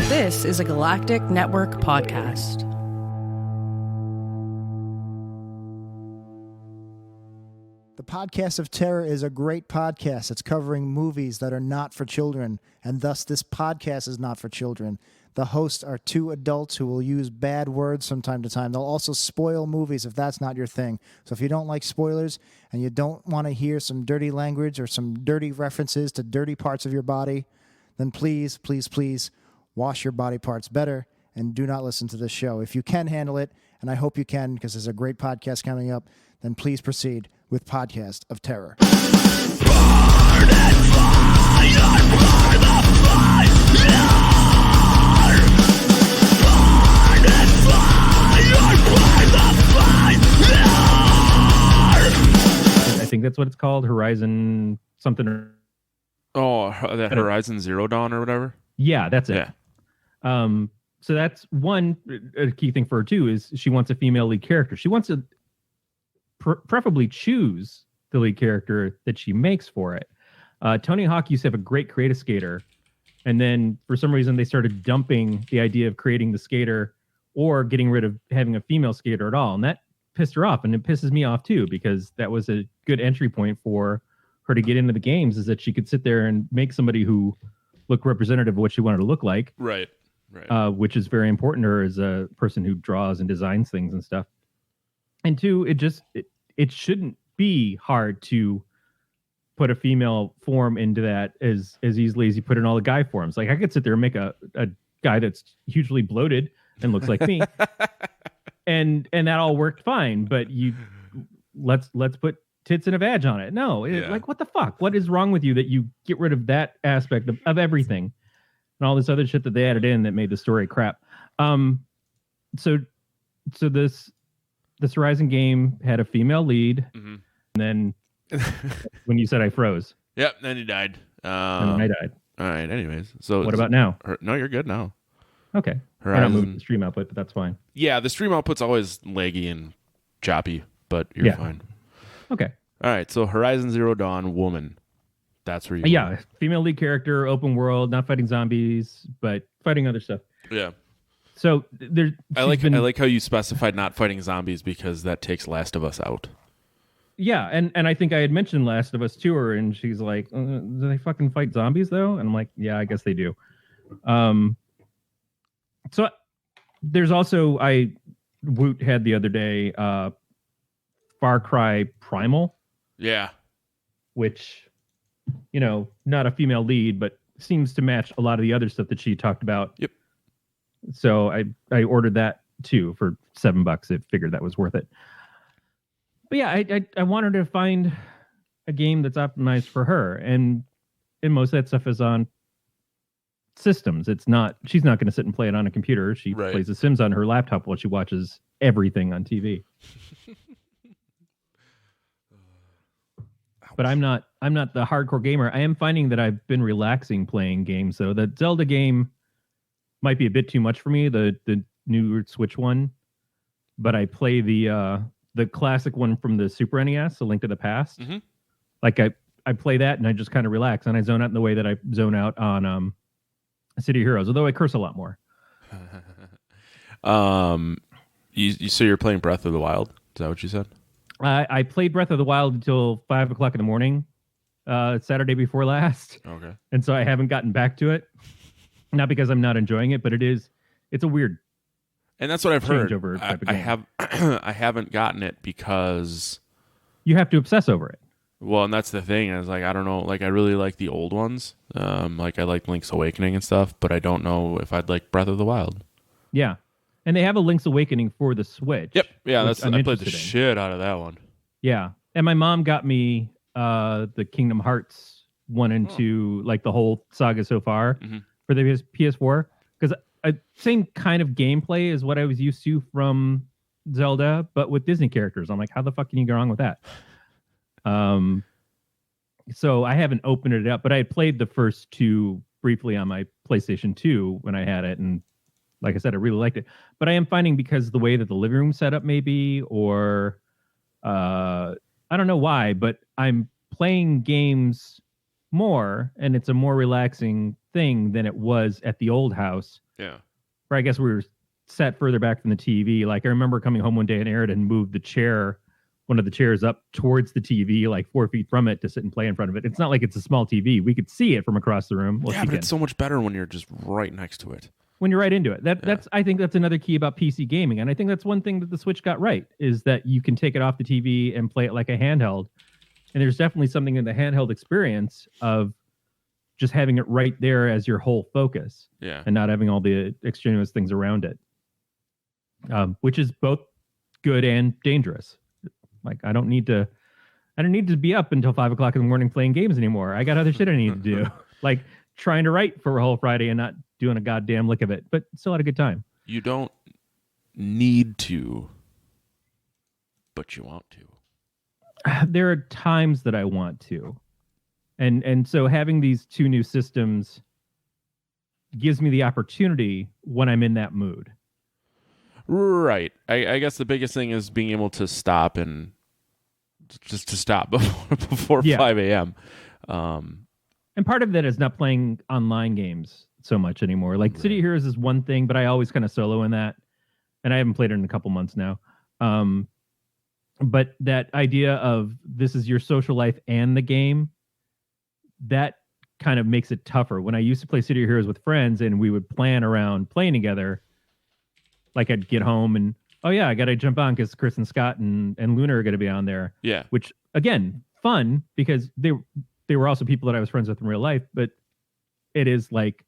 This is a Galactic Network podcast. The Podcast of Terror is a great podcast. It's covering movies that are not for children, and thus this podcast is not for children. The hosts are two adults who will use bad words from time to time. They'll also spoil movies if that's not your thing. So if you don't like spoilers and you don't want to hear some dirty language or some dirty references to dirty parts of your body, then please, please, please wash your body parts better and do not listen to this show. If you can handle it, and I hope you can because there's a great podcast coming up, then please proceed with Podcast of Terror. Burn and fire, burn the fire. Burn and fire, burn the fire. I think that's what it's called, Horizon something. Oh, the Horizon Zero Dawn or whatever? Yeah, that's it. Yeah. So that's one a key thing for her, too, is she wants a female lead character. She wants to preferably choose the lead character that she makes for it. Tony Hawk used to have a great creative skater, and then for some reason they started dumping the idea of creating the skater or getting rid of having a female skater at all, and that pissed her off, and it pisses me off too, because that was a good entry point for her to get into the games, is that she could sit there and make somebody who looked representative of what she wanted to look like. Right. Which is very important to her as a person who draws and designs things and stuff. And two, it shouldn't be hard to put a female form into that as easily as you put in all the guy forms. Like I could sit there and make a guy that's hugely bloated and looks like me, and that all worked fine. But let's put tits and a vag on it. No, like what the fuck? What is wrong with you that you get rid of that aspect of everything and all this other shit that they added in that made the story crap? So this Horizon game had a female lead, and then when you said I froze. Yep, then you died. And then I died. All right, anyways. So what about now? No, you're good now. Okay. Horizon. I don't move the stream output, but that's fine. Yeah, the stream output's always laggy and choppy, but you're fine. Okay. All right, so Horizon Zero Dawn, woman. That's where you Yeah, female lead character, open world, not fighting zombies, but fighting other stuff. Yeah. So I like how you specified not fighting zombies because that takes Last of Us out. Yeah, and I think I had mentioned Last of Us to her, and she's like, do they fucking fight zombies though? And I'm like, yeah, I guess they do. So there's also, Woot had the other day, Far Cry Primal. Yeah. Which, not a female lead, but seems to match a lot of the other stuff that she talked about. Yep. So I ordered that too for $7. I figured that was worth it. But yeah, I wanted to find a game that's optimized for her, and most of that stuff is on systems. She's not going to sit and play it on a computer. She plays The Sims on her laptop while she watches everything on TV. But I'm not the hardcore gamer. I am finding that I've been relaxing playing games though. The Zelda game might be a bit too much for me, the new Switch one. But I play the classic one from the Super NES, A Link to the Past. Mm-hmm. Like I play that and I just kind of relax, and I zone out in the way that I zone out on City of Heroes, although I curse a lot more. You say you're playing Breath of the Wild? Is that what you said? I played Breath of the Wild until 5:00 in the morning, Saturday before last. Okay. And so I haven't gotten back to it. Not because I'm not enjoying it, but it's a weird. And that's what I've heard. I haven't gotten it because you have to obsess over it. Well, and that's the thing. I was like, I don't know. Like, I really like the old ones. Like I like Link's Awakening and stuff, but I don't know if I'd like Breath of the Wild. Yeah. And they have a Link's Awakening for the Switch. Yep. Yeah, I played the shit out of that one. Yeah. And my mom got me the Kingdom Hearts 1 and 2, like the whole saga so far for the PS4. Because same kind of gameplay is what I was used to from Zelda, but with Disney characters. I'm like, how the fuck can you go wrong with that? So I haven't opened it up, but I had played the first two briefly on my PlayStation 2 when I had it, and like I said, I really liked it. But I am finding, because the way that the living room set up maybe, or I don't know why, but I'm playing games more, and it's a more relaxing thing than it was at the old house, Yeah. Or I guess we were sat further back from the TV. Like I remember coming home one day and Aaron had moved one of the chairs up towards the TV, like 4 feet from it to sit and play in front of it. It's not like it's a small TV. We could see it from across the room. Well, yeah, but it's so much better when you're just right next to it. When you're right into it. That's I think that's another key about PC gaming. And I think that's one thing that the Switch got right is that you can take it off the TV and play it like a handheld. And there's definitely something in the handheld experience of just having it right there as your whole focus. Yeah. And not having all the extraneous things around it. Which is both good and dangerous. Like I don't need to be up until 5 o'clock in the morning playing games anymore. I got other shit I need to do. Like trying to write for a whole Friday and not doing a goddamn lick of it, but still had a good time. You don't need to, but you want to. There are times that I want to. And so having these two new systems gives me the opportunity when I'm in that mood. Right. I guess the biggest thing is being able to stop and just to stop before 5 a.m. And part of that is not playing online games so much anymore. Like City Heroes is one thing, but I always kind of solo in that. And I haven't played it in a couple months now. But that idea of this is your social life and the game, that kind of makes it tougher. When I used to play City Heroes with friends and we would plan around playing together, like I'd get home and, oh yeah, I got to jump on because Chris and Scott and Luna are going to be on there. Yeah. Which, again, fun because they were also people that I was friends with in real life, but it is like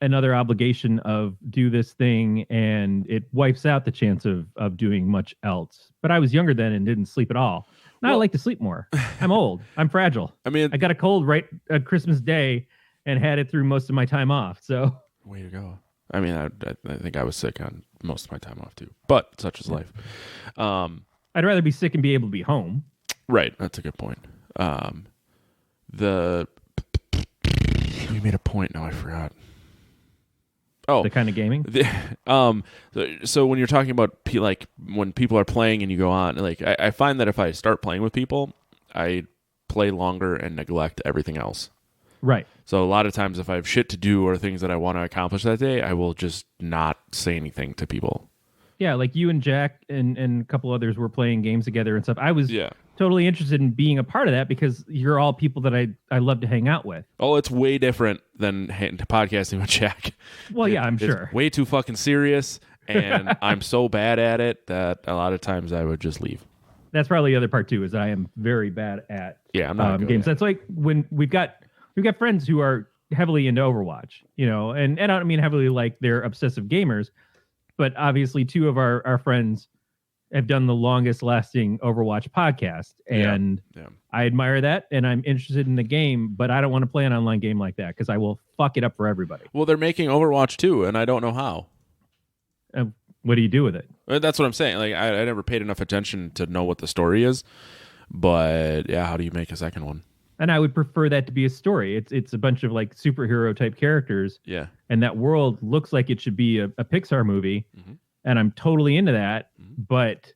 another obligation of do this thing and it wipes out the chance of doing much else. But I was younger then and didn't sleep at all. Now I like to sleep more. I'm old. I'm fragile. I mean, I got a cold right at Christmas Day and had it through most of my time off. So way to go. I mean, I think I was sick on most of my time off too, but such is life. I'd rather be sick and be able to be home. Right. That's a good point. You made a point. Now I forgot. Oh, the kind of gaming. So when you're talking about like when people are playing and you go on, like I find that if I start playing with people, I play longer and neglect everything else. Right. So a lot of times if I have shit to do or things that I want to accomplish that day, I will just not say anything to people. Yeah, like you and Jack and a couple others were playing games together and stuff. I was totally interested in being a part of that because you're all people that I love to hang out with. Oh, it's way different than podcasting with Jack. Well, yeah, I'm sure. It's way too fucking serious, and I'm so bad at it that a lot of times I would just leave. That's probably the other part too, is I am very bad at I'm not games. That's like when we've got friends who are heavily into Overwatch, you know, and I don't mean heavily like they're obsessive gamers, but obviously two of our friends have done the longest lasting Overwatch podcast. And I admire that. And I'm interested in the game, but I don't want to play an online game like that because I will fuck it up for everybody. Well, they're making Overwatch 2 and I don't know how. What do you do with it? That's what I'm saying. Like I never paid enough attention to know what the story is, but yeah, how do you make a second one? And I would prefer that to be a story. It's a bunch of like superhero type characters. Yeah. And that world looks like it should be a Pixar movie. Mm-hmm. And I'm totally into that. Mm-hmm. But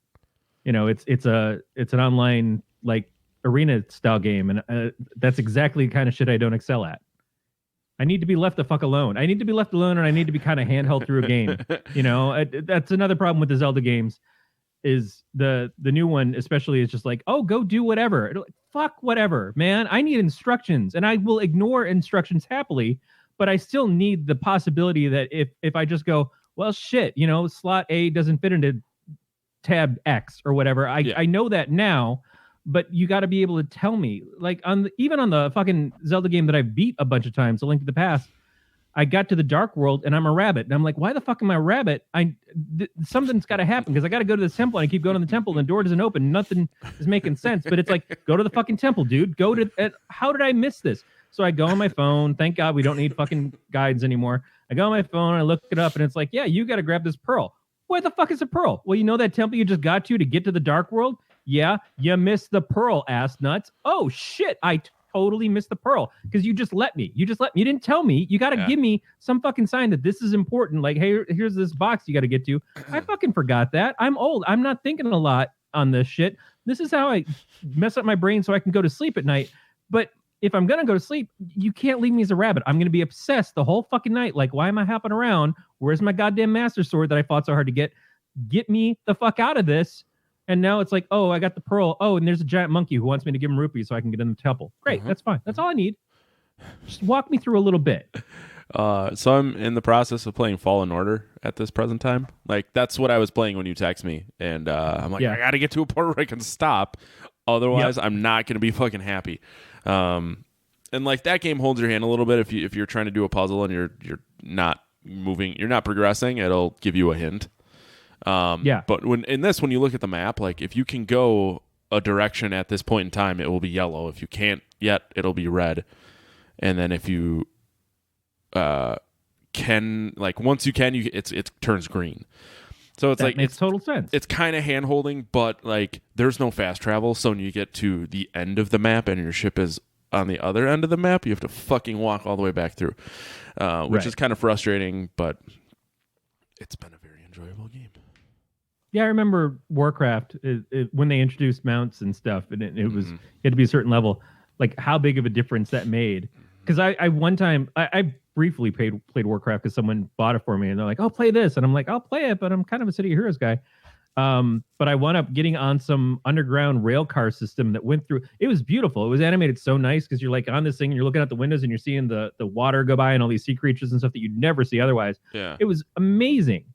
you know, it's an online like arena style game, and that's exactly the kind of shit I don't excel at. I need to be left the fuck alone. I need to be left alone, and I need to be kind of handheld through a game. You know, that's another problem with the Zelda games. Is the new one especially is just like, oh, go do whatever. Fuck whatever, man. I need instructions, and I will ignore instructions happily, but I still need the possibility that if I just go, well, shit, you know, slot A doesn't fit into tab X or whatever. I know that now, but you got to be able to tell me. Like even on the fucking Zelda game that I beat a bunch of times, A Link to the Past, I got to the Dark World and I'm a rabbit. And I'm like, why the fuck am I a rabbit? Something's got to happen because I got to go to this temple and I keep going to the temple and the door doesn't open. Nothing is making sense. But it's like, go to the fucking temple, dude. How did I miss this? So I go on my phone. Thank God we don't need fucking guides anymore. I go on my phone, I look it up, and it's like, yeah, you got to grab this pearl. Where the fuck is the pearl? Well, you know that temple you just got to get to the Dark World? Yeah, you missed the pearl, ass nuts. Oh, shit, I totally missed the pearl because you just let me. You didn't tell me. You got to give me some fucking sign that this is important. Like, hey, here's this box you got to get to. I fucking forgot that. I'm old. I'm not thinking a lot on this shit. This is how I mess up my brain so I can go to sleep at night. But if I'm going to go to sleep, you can't leave me as a rabbit. I'm going to be obsessed the whole fucking night. Like, why am I hopping around? Where's my goddamn master sword that I fought so hard to get? Get me the fuck out of this. And now it's like, oh, I got the pearl. Oh, and there's a giant monkey who wants me to give him rupees so I can get in the temple. Great. That's fine. That's all I need. Just walk me through a little bit. So I'm in the process of playing Fallen Order at this present time. Like, that's what I was playing when you text me. And I'm like, I got to get to a point where I can stop. Otherwise, I'm not going to be fucking happy. And like that game holds your hand a little bit. If you're trying to do a puzzle and you're not moving, you're not progressing, it'll give you a hint. But when you look at the map, like if you can go a direction at this point in time, it will be yellow. If you can't yet, it'll be red. And then if you can, like once you can, it turns green. So it's like makes total sense. It's kind of hand holding, but like there's no fast travel. So when you get to the end of the map and your ship is on the other end of the map, you have to fucking walk all the way back through, which is kind of frustrating. But it's been a very enjoyable game. Yeah, I remember Warcraft when they introduced mounts and stuff, and it was you had to be a certain level. Like how big of a difference that made. Because I one time I briefly played Warcraft because someone bought it for me and they're like, "Oh, play this," and I'm like, "I'll play it," but I'm kind of a City of Heroes guy. But I wound up getting on some underground rail car system that went through. It was beautiful. It was animated so nice because you're like on this thing and you're looking out the windows and you're seeing the water go by and all these sea creatures and stuff that you'd never see otherwise. Yeah, it was amazing.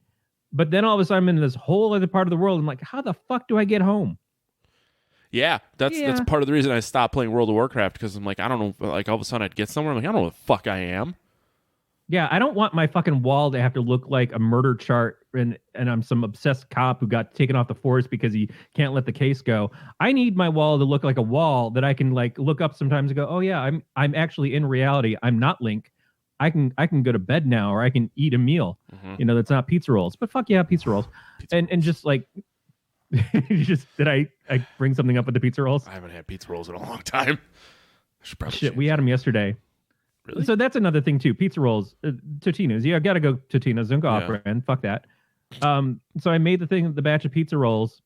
But then all of a sudden I'm in this whole other part of the world. I'm like, how the fuck do I get home? Yeah, that's part of the reason I stopped playing World of Warcraft, because I'm like, I don't know, like all of a sudden I'd get somewhere, I'm like, I don't know where the fuck I am. Yeah, I don't want my fucking wall to have to look like a murder chart and I'm some obsessed cop who got taken off the force because he can't let the case go. I need my wall to look like a wall that I can like look up sometimes and go, oh yeah, I'm actually in reality. I'm not Link. I can go to bed now, or I can eat a meal. That's not pizza rolls. But fuck yeah, pizza rolls. And just like did I bring something up with the pizza rolls? I haven't had pizza rolls in a long time. Shit, we had them yesterday. Really? So that's another thing too. Pizza rolls, Totino's. Yeah, gotta go Totino's. Don't go off-brand. Fuck that. So I made the batch of pizza rolls,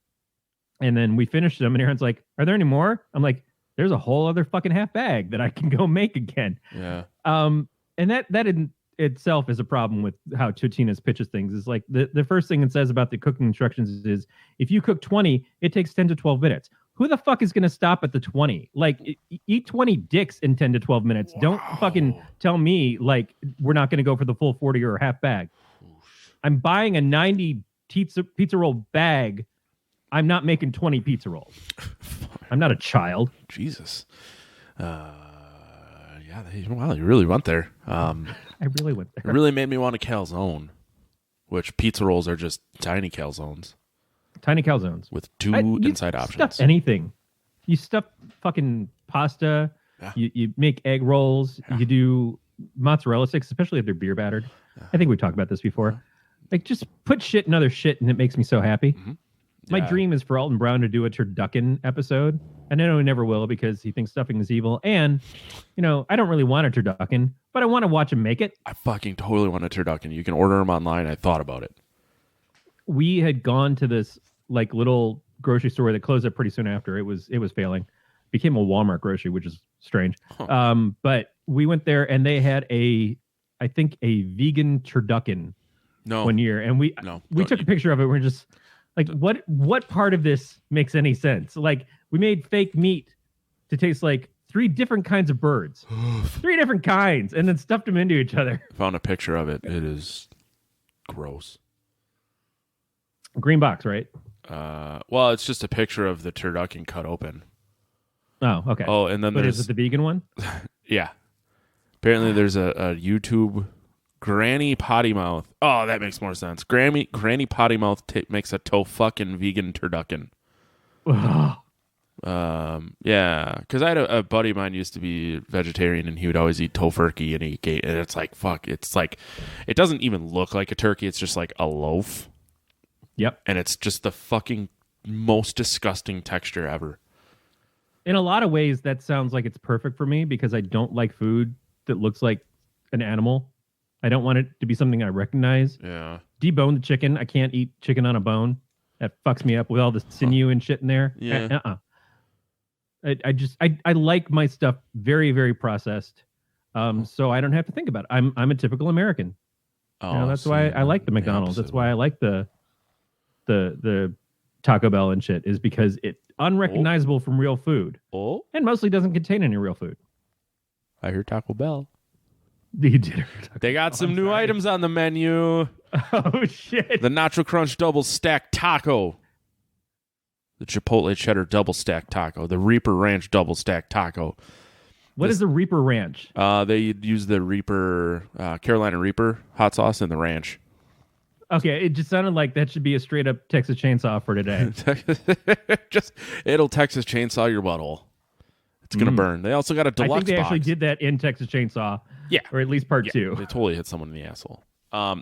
and then we finished them. And Aaron's like, "Are there any more?" I'm like, "There's a whole other fucking half bag that I can go make again." Yeah. And that in itself is a problem with how Totino's pitches things. Is like the first thing it says about the cooking instructions is if you cook 20, it takes 10 to 12 minutes. Who the fuck is going to stop at the 20? Like, eat 20 dicks in 10 to 12 minutes. Wow. Don't fucking tell me, like, we're not going to go for the full 40 or a half bag. I'm buying a 90 pizza roll bag. I'm not making 20 pizza rolls. I'm not a child. Jesus. Wow, you really went there. I really went there. It really made me want a calzone, which pizza rolls are just tiny calzones. Tiny calzones with two inside options. Stuff anything. You stuff fucking pasta. Yeah. You make egg rolls. Yeah. You do mozzarella sticks, especially if they're beer battered. Yeah. I think we talked about this before. Yeah. Like, just put shit in other shit, and it makes me so happy. Mm-hmm. My dream is for Alton Brown to do a turducken episode. And I know he never will because he thinks stuffing is evil. And, I don't really want a turducken, but I want to watch him make it. I fucking totally want a turducken. You can order them online. I thought about it. We had gone to this like little grocery store that closed up pretty soon after. It was failing. Became a Walmart grocery, which is strange. Huh. But we went there and they had I think a vegan turducken one year. And we took a picture of it. We're just like, what part of this makes any sense? Like, we made fake meat to taste like 3 different kinds of birds, 3 different kinds, and then stuffed them into each other. I found a picture of it. It is gross. Green box, right? Well, it's just a picture of the turducken cut open. Oh, okay. Oh, and then is it the vegan one? Yeah. Apparently, there's a YouTube Granny Potty Mouth. Oh, that makes more sense. Granny Potty Mouth makes a fucking vegan turducken. Yeah, because I had a buddy of mine used to be vegetarian, and he would always eat tofurkey, and and it's like, fuck, it's like, it doesn't even look like a turkey. It's just like a loaf. Yep. And it's just the fucking most disgusting texture ever. In a lot of ways, that sounds like it's perfect for me because I don't like food that looks like an animal. I don't want it to be something I recognize. Yeah. Debone the chicken. I can't eat chicken on a bone. That fucks me up with all the sinew and shit in there. Yeah. I like my stuff very, very processed. So I don't have to think about it. I'm a typical American. That's why I like the McDonald's. That's why I like the Taco Bell and shit, is because it's unrecognizable from real food. And mostly doesn't contain any real food. I heard Taco Bell. You did. They got some new items on the menu. Oh shit! The Nacho Crunch Double Stack Taco. The Chipotle Cheddar Double Stack Taco. The Reaper Ranch Double Stack Taco. What is the Reaper Ranch? They use the Reaper, Carolina Reaper hot sauce in the ranch. Okay, it just sounded like that should be a straight up Texas Chainsaw for today. It'll Texas Chainsaw your butthole. It's gonna burn. They also got a deluxe box. I think they actually did that in Texas Chainsaw. Yeah, or at least part 2. They totally hit someone in the asshole.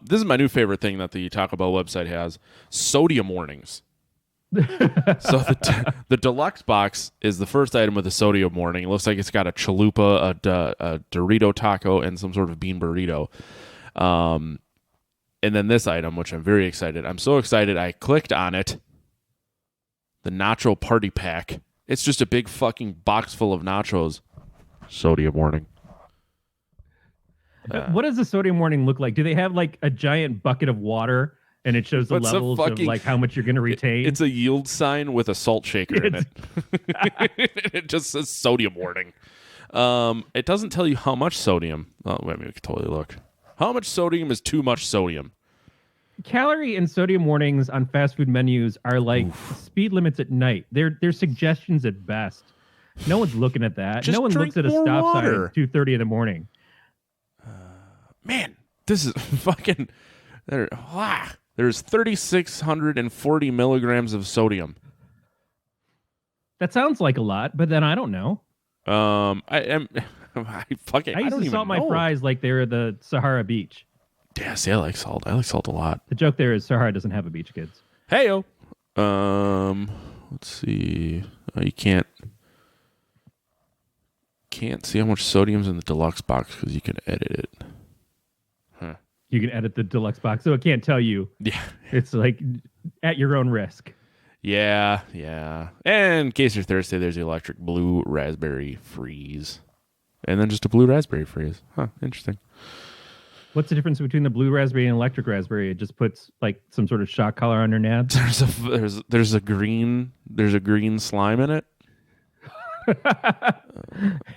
This is my new favorite thing that the Taco Bell website has: sodium warnings. So the deluxe box is the first item with a sodium warning. It looks like it's got a chalupa, a Dorito taco, and some sort of bean burrito. And then this item, which I'm very excited. I'm so excited I clicked on it. The Nacho Party Pack. It's just a big fucking box full of nachos. Sodium warning. What does the sodium warning look like? Do they have like a giant bucket of water and it shows the levels of like how much you're going to retain? It's a yield sign with a salt shaker in it. It just says sodium warning. It doesn't tell you how much sodium. Oh, wait, we can totally look. How much sodium is too much sodium? Calorie and sodium warnings on fast food menus are like speed limits at night. They're suggestions at best. No one's looking at that. Just no one looks at a stop sign at 2:30 in the morning. Man, this is fucking... There's 3,640 milligrams of sodium. That sounds like a lot, but then I don't know. I used to salt my fries like they were the Sahara Beach. Yeah, see, I like salt. I like salt a lot. The joke there is Sahara doesn't have a beach, kids. Heyo. Let's see. You can't see how much sodium's in the deluxe box because you can edit it. Huh. You can edit the deluxe box, so it can't tell you. Yeah. It's like at your own risk. Yeah. And in case you're thirsty, there's the electric blue raspberry freeze. And then just a blue raspberry freeze. Huh, interesting. What's the difference between the blue raspberry and electric raspberry? It just puts like some sort of shock collar on your nads. There's a green slime in it.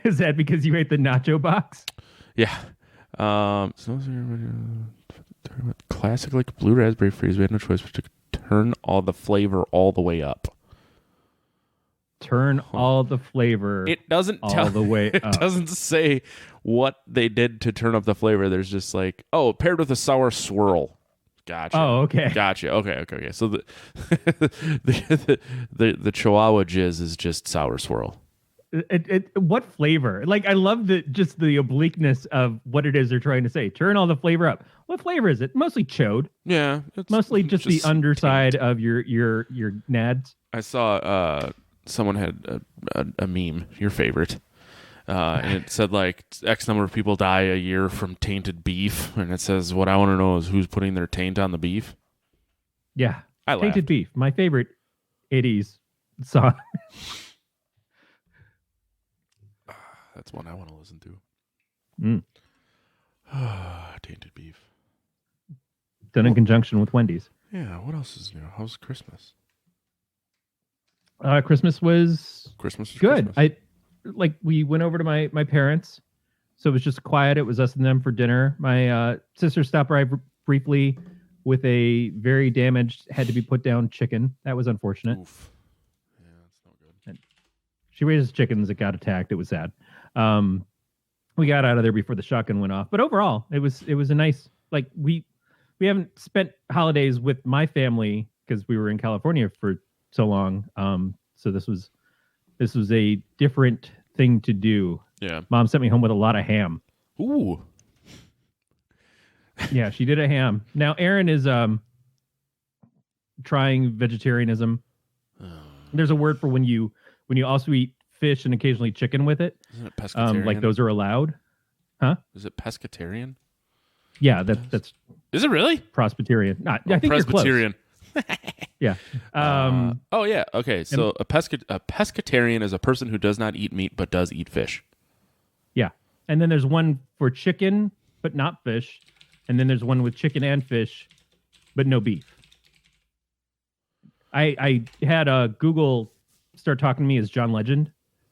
Is that because you ate the nacho box? Yeah. Classic like blue raspberry freeze. We had no choice but to turn all the flavor all the way up. Turn all the flavor. It doesn't all the way up. It doesn't say what they did to turn up the flavor. There's just like, paired with a sour swirl. Gotcha. Oh, okay. Gotcha. Okay. So the the Chihuahua jizz is just sour swirl. What flavor? Like, I love the obliqueness of what it is they're trying to say. Turn all the flavor up. What flavor is it? Mostly chode. Yeah, it's mostly just the underside of your nads. I saw someone had a meme, your favorite, and it said like X number of people die a year from tainted beef, and it says what I want to know is who's putting their taint on the beef. Yeah, I tainted beef, my favorite '80s song. That's one I want to listen to. Tainted beef. Done in conjunction with Wendy's. Yeah, what else is new? How's Christmas? Christmas was good. Christmas. We went over to my parents, so it was just quiet. It was us and them for dinner. My sister stopped by briefly with a very damaged, had to be put down chicken. That was unfortunate. Oof. Yeah, that's not good. And she raises chickens that got attacked. It was sad. We got out of there before the shotgun went off, but overall, it was a nice, like, we haven't spent holidays with my family because we were in California for so long. So this was a different thing to do. Yeah. Mom sent me home with a lot of ham. Ooh. Yeah, she did a ham. Now Aaron is trying vegetarianism. There's a word for when you also eat fish and occasionally chicken with it. Isn't it pescatarian? Like those are allowed. Huh? Is it pescatarian? Yeah, that's. Is it really? Prosbytarian. I think Presbyterian. You're close. Yeah. Oh yeah. Okay. So a pescatarian is a person who does not eat meat but does eat fish. Yeah. And then there's one for chicken but not fish, and then there's one with chicken and fish but no beef. I had Google start talking to me as John Legend,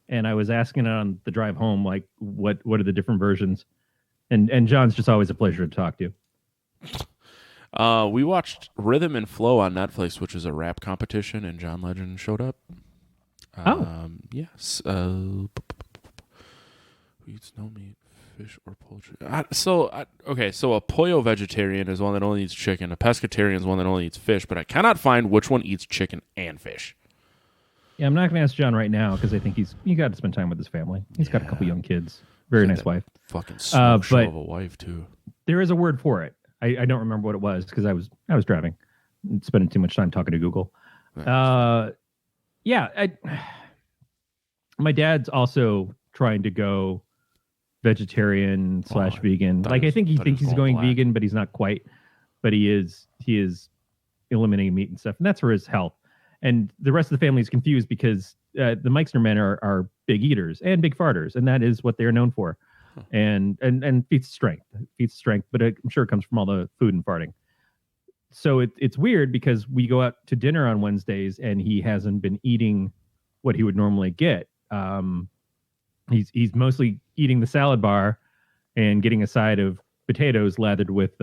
and I was asking it on the drive home, like what are the different versions, and John's just always a pleasure to talk to. We watched Rhythm and Flow on Netflix, which is a rap competition, and John Legend showed up. Yes. Who eats no meat, fish, or poultry? So a pollo vegetarian is one that only eats chicken. A pescatarian is one that only eats fish, but I cannot find which one eats chicken and fish. Yeah, I'm not going to ask John right now because I think you got to spend time with his family. He's got a couple young kids. Very nice wife. Fucking smoke show of a wife, too. There is a word for it. I don't remember what it was because I was driving and spending too much time talking to Google. My dad's also trying to go vegetarian / vegan. I think he thinks he's going vegan, but he's not quite. But he is eliminating meat and stuff, and that's for his health. And the rest of the family is confused because the Meixner men are big eaters and big farters, and that is what they're known for. And feats strength, but I'm sure it comes from all the food and farting. So it's weird because we go out to dinner on Wednesdays and he hasn't been eating what he would normally get. He's mostly eating the salad bar and getting a side of potatoes lathered with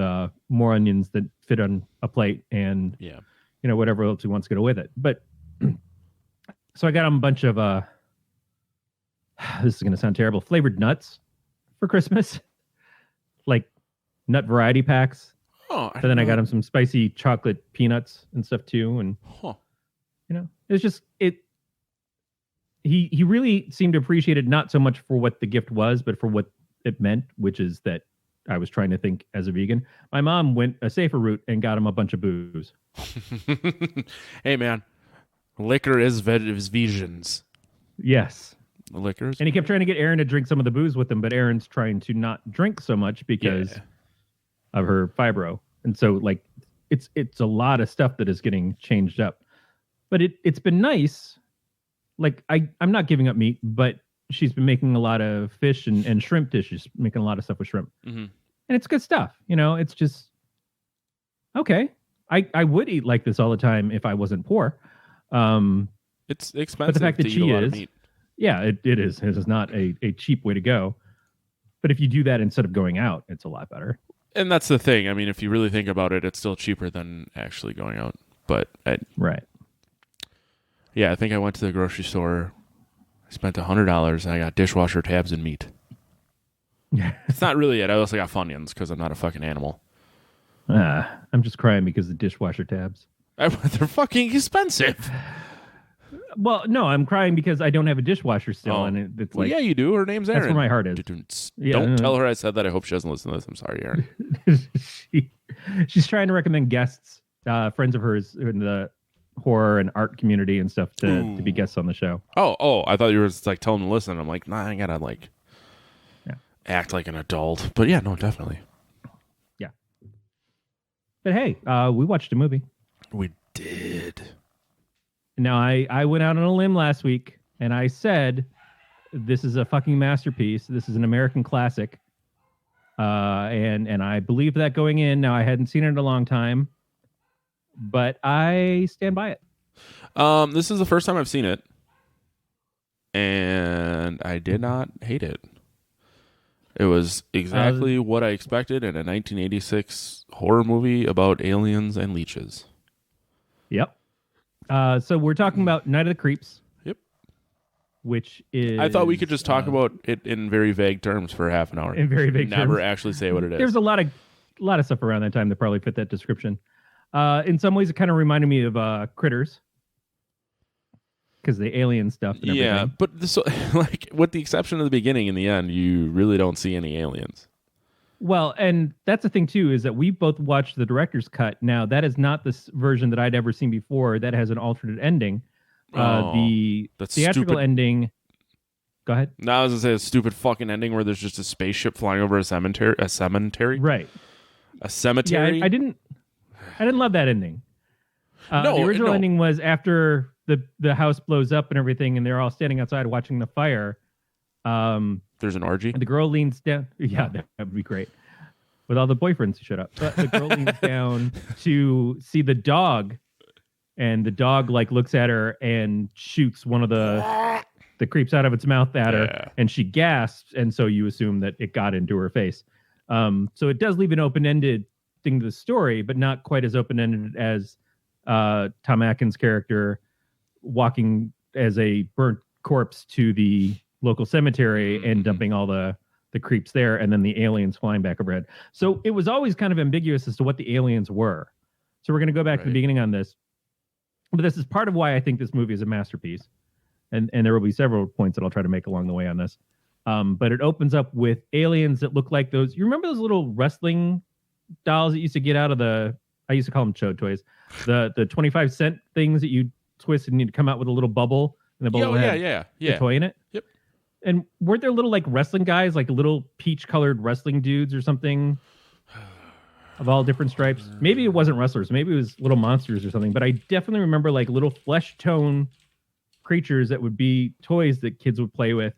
more onions that fit on a plate and whatever else he wants to go with it. But so I got him a bunch of this is going to sound terrible, flavored nuts for Christmas, like nut variety packs. But then I got him some spicy chocolate peanuts and stuff too. And it's just he really seemed to appreciate it, not so much for what the gift was, but for what it meant, which is that I was trying to think as a vegan. My mom went a safer route and got him a bunch of booze. Hey man, liquor is visions. Yes. Liquors. And he kept trying to get Erin to drink some of the booze with him, but Erin's trying to not drink so much because of her fibro. And so like it's a lot of stuff that is getting changed up. But it's been nice. Like I'm not giving up meat, but she's been making a lot of fish and shrimp dishes, making a lot of stuff with shrimp. Mm-hmm. And it's good stuff. It's just okay. I would eat like this all the time if I wasn't poor. It's expensive, but the fact that she is, meat. Yeah, it is. It is not a cheap way to go. But if you do that instead of going out, it's a lot better. And that's the thing. I mean, if you really think about it, it's still cheaper than actually going out. But right. Yeah, I think I went to the grocery store. I spent $100 and I got dishwasher tabs and meat. It's not really it. I also got Funyuns because I'm not a fucking animal. I'm just crying because the dishwasher tabs. They're fucking expensive. Well, no, I'm crying because I don't have a dishwasher still, and it's like, yeah, you do. Her name's Erin. That's where my heart is. Don't tell her I said that. I hope she doesn't listen to this. I'm sorry, Erin. She's trying to recommend guests, friends of hers in the horror and art community and stuff to be guests on the show. Oh, I thought you were just like telling them to listen. I'm like, nah, I gotta act like an adult. But yeah, no, definitely. Yeah. But hey, we watched a movie. We did. Now, I went out on a limb last week, and I said, this is a fucking masterpiece. This is an American classic. And I believe that going in. Now, I hadn't seen it in a long time, but I stand by it. This is the first time I've seen it, and I did not hate it. It was exactly what I expected in a 1986 horror movie about aliens and leeches. Yep. So we're talking about Night of the Creeps. Yep. Which is... I thought we could just talk about it in very vague terms for half an hour. In very vague terms. Never actually say what it is. There's a lot of stuff around that time that probably fit that description. In some ways, it kind of reminded me of Critters. Because the alien stuff and everything. Yeah, but with the exception of the beginning and the end, you really don't see any aliens. Well, and that's the thing, too, is that we both watched the director's cut. Now, that is not this version that I'd ever seen before. That has an alternate ending. The theatrical ending... Go ahead. No, I was going to say a stupid fucking ending where there's just a spaceship flying over a cemetery. Right. A cemetery? Yeah, I didn't love that ending. The original ending was after the house blows up and everything, and they're all standing outside watching the fire. There's an orgy. And the girl leans down. Yeah, that would be great. With all the boyfriends who showed up. But the girl leans down to see the dog, and the dog like looks at her and shoots one of the creeps out of its mouth at her, and she gasps, and so you assume that it got into her face. So it does leave an open-ended thing to the story, but not quite as open-ended as Tom Atkins' character walking as a burnt corpse to the local cemetery and dumping all the creeps there, and then the aliens flying back overhead. So it was always kind of ambiguous as to what the aliens were. So we're going to go back to the beginning on this. But this is part of why I think this movie is a masterpiece. And there will be several points that I'll try to make along the way on this. But it opens up with aliens that look like those. You remember those little wrestling dolls that used to get out of I used to call them chode toys. The 25-cent things that you twist and you'd come out with a little bubble. And the bubble had a toy in it. Yep. And weren't there little like wrestling guys, like little peach-colored wrestling dudes or something of all different stripes? Maybe it wasn't wrestlers. Maybe it was little monsters or something. But I definitely remember like little flesh tone creatures that would be toys that kids would play with.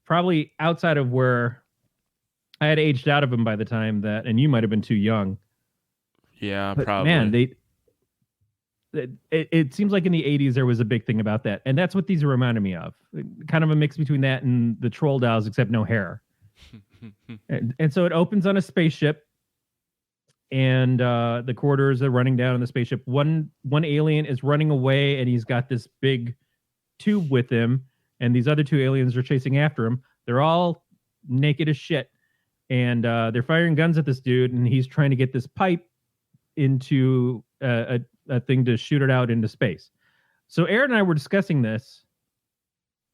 Probably outside of where I had aged out of them by the time that, and you might have been too young. Yeah, but probably. Man, it seems like in the 80s there was a big thing about that. And that's what these reminded me of. Kind of a mix between that and the troll dolls, except no hair. and so it opens on a spaceship, and the quarters are running down on the spaceship. One alien is running away, and he's got this big tube with him, and these other two aliens are chasing after him. They're all naked as shit, and they're firing guns at this dude, and he's trying to get this pipe into a thing to shoot it out into space. So Aaron and I were discussing this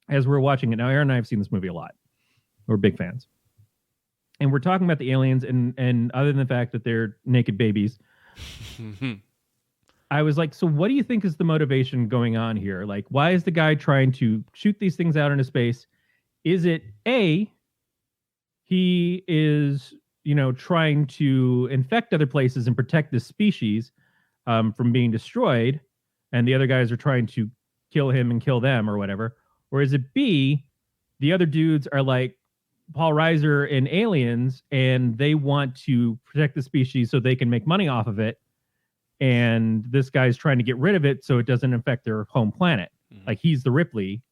as we were watching it. Now, Aaron and I have seen this movie a lot. We're big fans. And we're talking about the aliens, and other than the fact that they're naked babies, I was like, so what do you think is the motivation going on here? Like, why is the guy trying to shoot these things out into space? Is it A, he is, trying to infect other places and protect this species from being destroyed, and the other guys are trying to kill him and kill them or whatever? Or is it B, the other dudes are like Paul Reiser in Aliens, and they want to protect the species so they can make money off of it, and this guy's trying to get rid of it so it doesn't affect their home planet. Like he's the Ripley,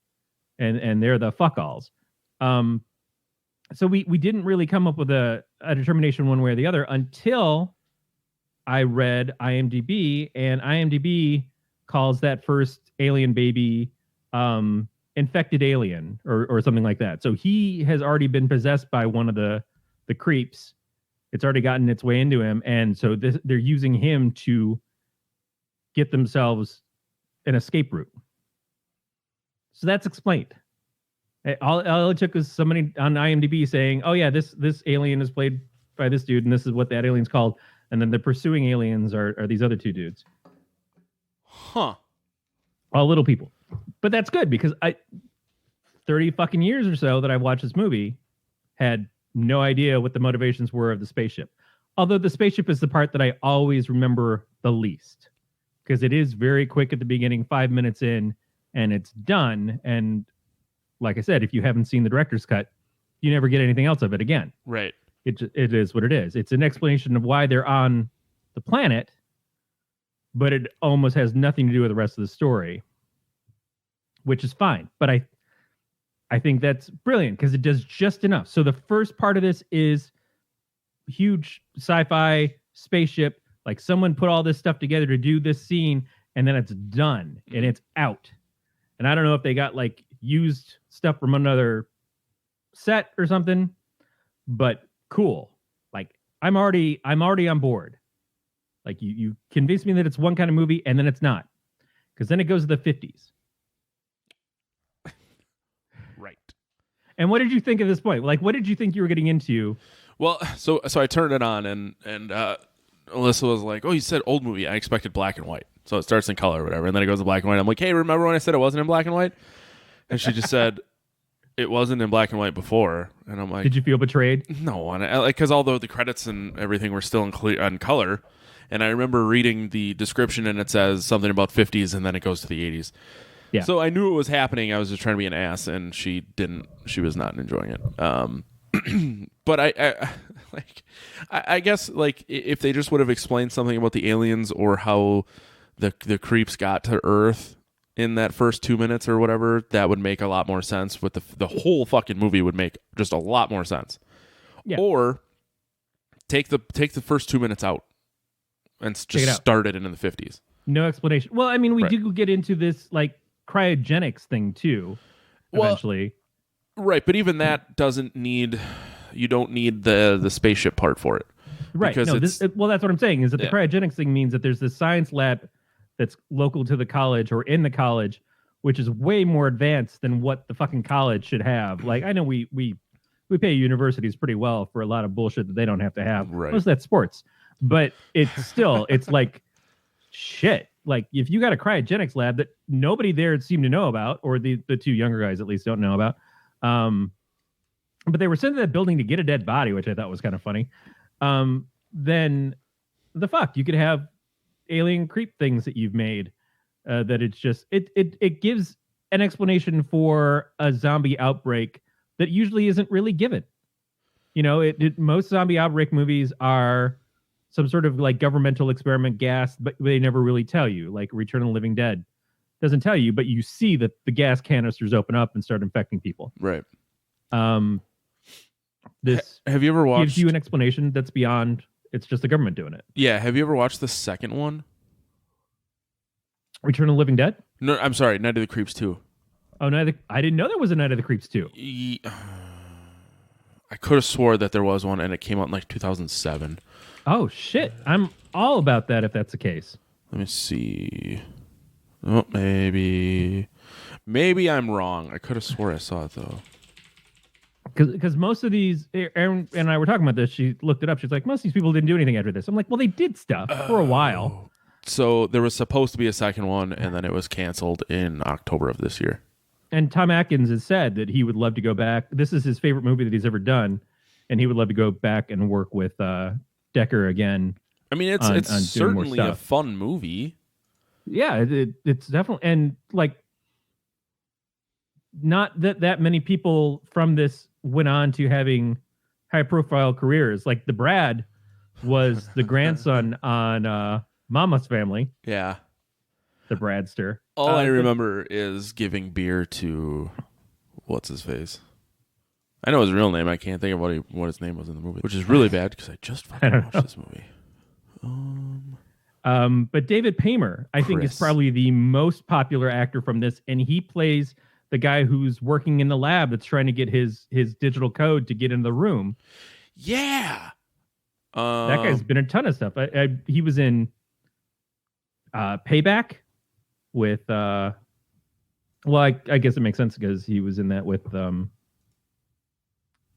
and they're the fuck-alls. So we didn't really come up with a determination one way or the other until I read IMDb, and IMDb calls that first alien baby infected alien or something like that. So he has already been possessed by one of the creeps. It's already gotten its way into him, and so they're using him to get themselves an escape route. So that's explained. All it took was somebody on IMDb saying, "Oh yeah, this alien is played by this dude, and this is what that alien's called." And then the pursuing aliens are these other two dudes. Huh. All little people. But that's good, because 30 fucking years or so that I've watched this movie, had no idea what the motivations were of the spaceship. Although the spaceship is the part that I always remember the least, because it is very quick at the beginning, 5 minutes in, and it's done. And like I said, if you haven't seen the director's cut, you never get anything else of it again. Right. It is what it is. It's an explanation of why they're on the planet, but it almost has nothing to do with the rest of the story, which is fine. But I think that's brilliant because it does just enough. So the first part of this is huge sci-fi spaceship. Like someone put all this stuff together to do this scene, and then it's done and it's out. And I don't know if they got like used stuff from another set or something, but cool. Like I'm already on board. Like you convinced me that it's one kind of movie, and then it's not, because then it goes to the 50s. Right. And what did you think at this point? Like, what did you think you were getting into? Well, so I turned it on, and Alyssa was like, "Oh, you said old movie. I expected black and white." So it starts in color or whatever, and then it goes to black and white. I'm like, "Hey, remember when I said it wasn't in black and white?" And she just said, it wasn't in black and white before, and I'm like, did you feel betrayed? No, and because although the credits and everything were still on color, and I remember reading the description and it says something about 50s and then it goes to the 80s. Yeah. So I knew it was happening. I was just trying to be an ass, and she was not enjoying it. But I guess like if they just would have explained something about the aliens or how the creeps got to Earth in that first 2 minutes or whatever, that would make a lot more sense. With the whole fucking movie would make just a lot more sense. Yeah. Or take the first 2 minutes out and just start it in the 50s. No explanation. Well, I mean, we Right. do get into this like cryogenics thing too. Eventually. Right, but even that doesn't need. You don't need the spaceship part for it. Right. Because No, that's what I'm saying is that the cryogenics thing means that there's this science lab that's local to the college or in the college, which is way more advanced than what the fucking college should have. Like, I know we pay universities pretty well for a lot of bullshit that they don't have to have. Right. Most of that's sports. But it's still, it's like, shit. Like, if you got a cryogenics lab that nobody there seemed to know about, or the two younger guys at least don't know about, but they were sent to that building to get a dead body, which I thought was kind of funny. Then the fuck, you could have alien creep things that you've made. That it's just it gives an explanation for a zombie outbreak that usually isn't really given. You know, most zombie outbreak movies are some sort of like governmental experiment gas, but they never really tell you. Like Return of the Living Dead doesn't tell you, but you see that the gas canisters open up and start infecting people. Right. This have you ever watched? Gives you an explanation that's beyond. It's just the government doing it. Yeah. Have you ever watched the second one? Return of the Living Dead? No, I'm sorry. Night of the Creeps 2. Oh, I didn't know there was a Night of the Creeps 2. I could have swore that there was one, and it came out in like 2007. Oh shit! I'm all about that if that's the case. Let me see. Oh, maybe I'm wrong. I could have swore I saw it though. Because most of these, Aaron and I were talking about this. She looked it up. She's like, most of these people didn't do anything after this. I'm like, well, they did stuff for a while. So there was supposed to be a second one, and then it was canceled in October of this year. And Tom Atkins has said that he would love to go back. This is his favorite movie that he's ever done, and he would love to go back and work with Decker again. I mean, it's certainly a fun movie. Yeah, it's definitely, and like, not that many people from this went on to having high profile careers. Like the Brad was the grandson on Mama's Family. Yeah. The Bradster. All I remember is giving beer to what's his face. I know his real name. I can't think of what his name was in the movie, which is really bad because I just fucking watched this movie. But David Paymer, I think, is probably the most popular actor from this, and he plays the guy who's working in the lab that's trying to get his digital code to get in the room. Yeah. That guy's been in a ton of stuff. He was in Payback with I guess it makes sense because he was in that with the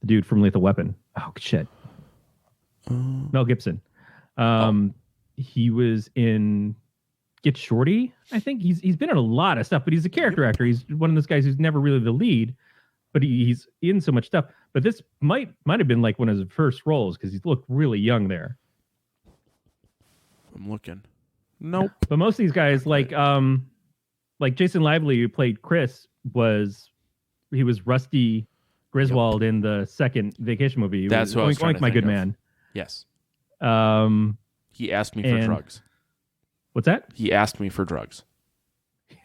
dude from Lethal Weapon. Oh shit. Mel Gibson. He was in Get Shorty. I think he's been in a lot of stuff, but he's a character actor. He's one of those guys who's never really the lead, but he's in so much stuff. But this might have been like one of his first roles because he looked really young there. I'm looking. Nope. But most of these guys, like Jason Lively, who played Chris, was Rusty Griswold in the second Vacation movie. That's what I was trying to My think Good of. Man. Yes. He asked me for drugs. What's that? He asked me for drugs.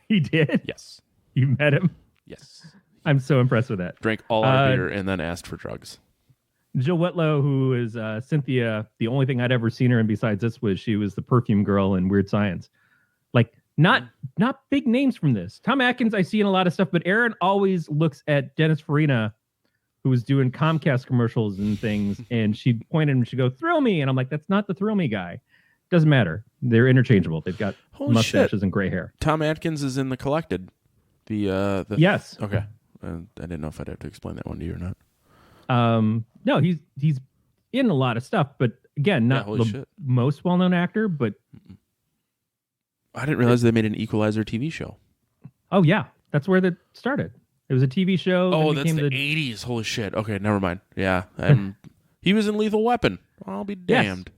He did? Yes. You met him? Yes. I'm so impressed with that. Drank all our beer and then asked for drugs. Jill Wetlow, who is Cynthia, the only thing I'd ever seen her in besides this was she was the perfume girl in Weird Science. Like, not big names from this. Tom Atkins, I see in a lot of stuff, but Aaron always looks at Dennis Farina, who was doing Comcast commercials and things, and she'd point at him and she'd go, "Thrill Me," and I'm like, that's not the Thrill Me guy. Doesn't matter. They're interchangeable. They've got mustaches and gray hair. Tom Atkins is in The Collected. The yes. Okay. I didn't know if I'd have to explain that one to you or not. No, he's in a lot of stuff, but again, not the most well-known actor, but I didn't realize they made an Equalizer TV show. Oh yeah, that's where that started. It was a TV show. Oh, then that's became the 80s. Holy shit. Okay, never mind. Yeah. He was in Lethal Weapon. I'll be damned. Yes.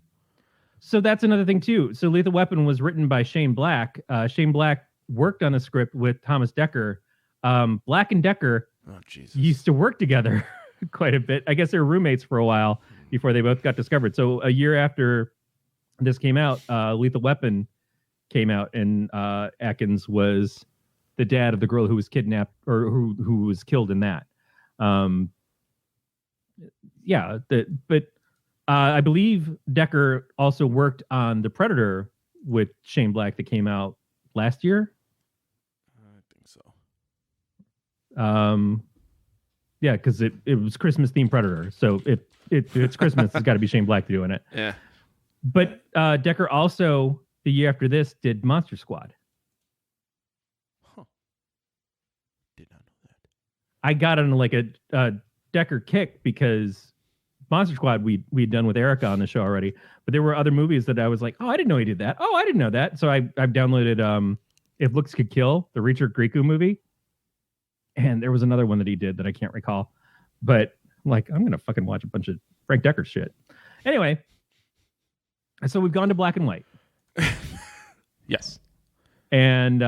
So that's another thing, too. So Lethal Weapon was written by Shane Black. Shane Black worked on the script with Thomas Dekker. Black and Dekker used to work together quite a bit. I guess they were roommates for a while before they both got discovered. So a year after this came out, Lethal Weapon came out, and Atkins was the dad of the girl who was kidnapped or who was killed in that. I believe Dekker also worked on The Predator with Shane Black that came out last year. I think so. Yeah, because it was Christmas themed Predator. So if it's Christmas, it's got to be Shane Black doing it. Yeah. But Dekker also, the year after this, did Monster Squad. Huh. Did not know that. I got on like a Dekker kick because Monster Squad we'd done with Erica on the show already, but there were other movies that I was like, oh, I didn't know he did that. Oh, I didn't know that. So I've downloaded If Looks Could Kill, the Richard Grieco movie, and there was another one that he did that I can't recall. But like, I'm gonna fucking watch a bunch of Frank Dekker shit. Anyway, so we've gone to black and white. Yes, and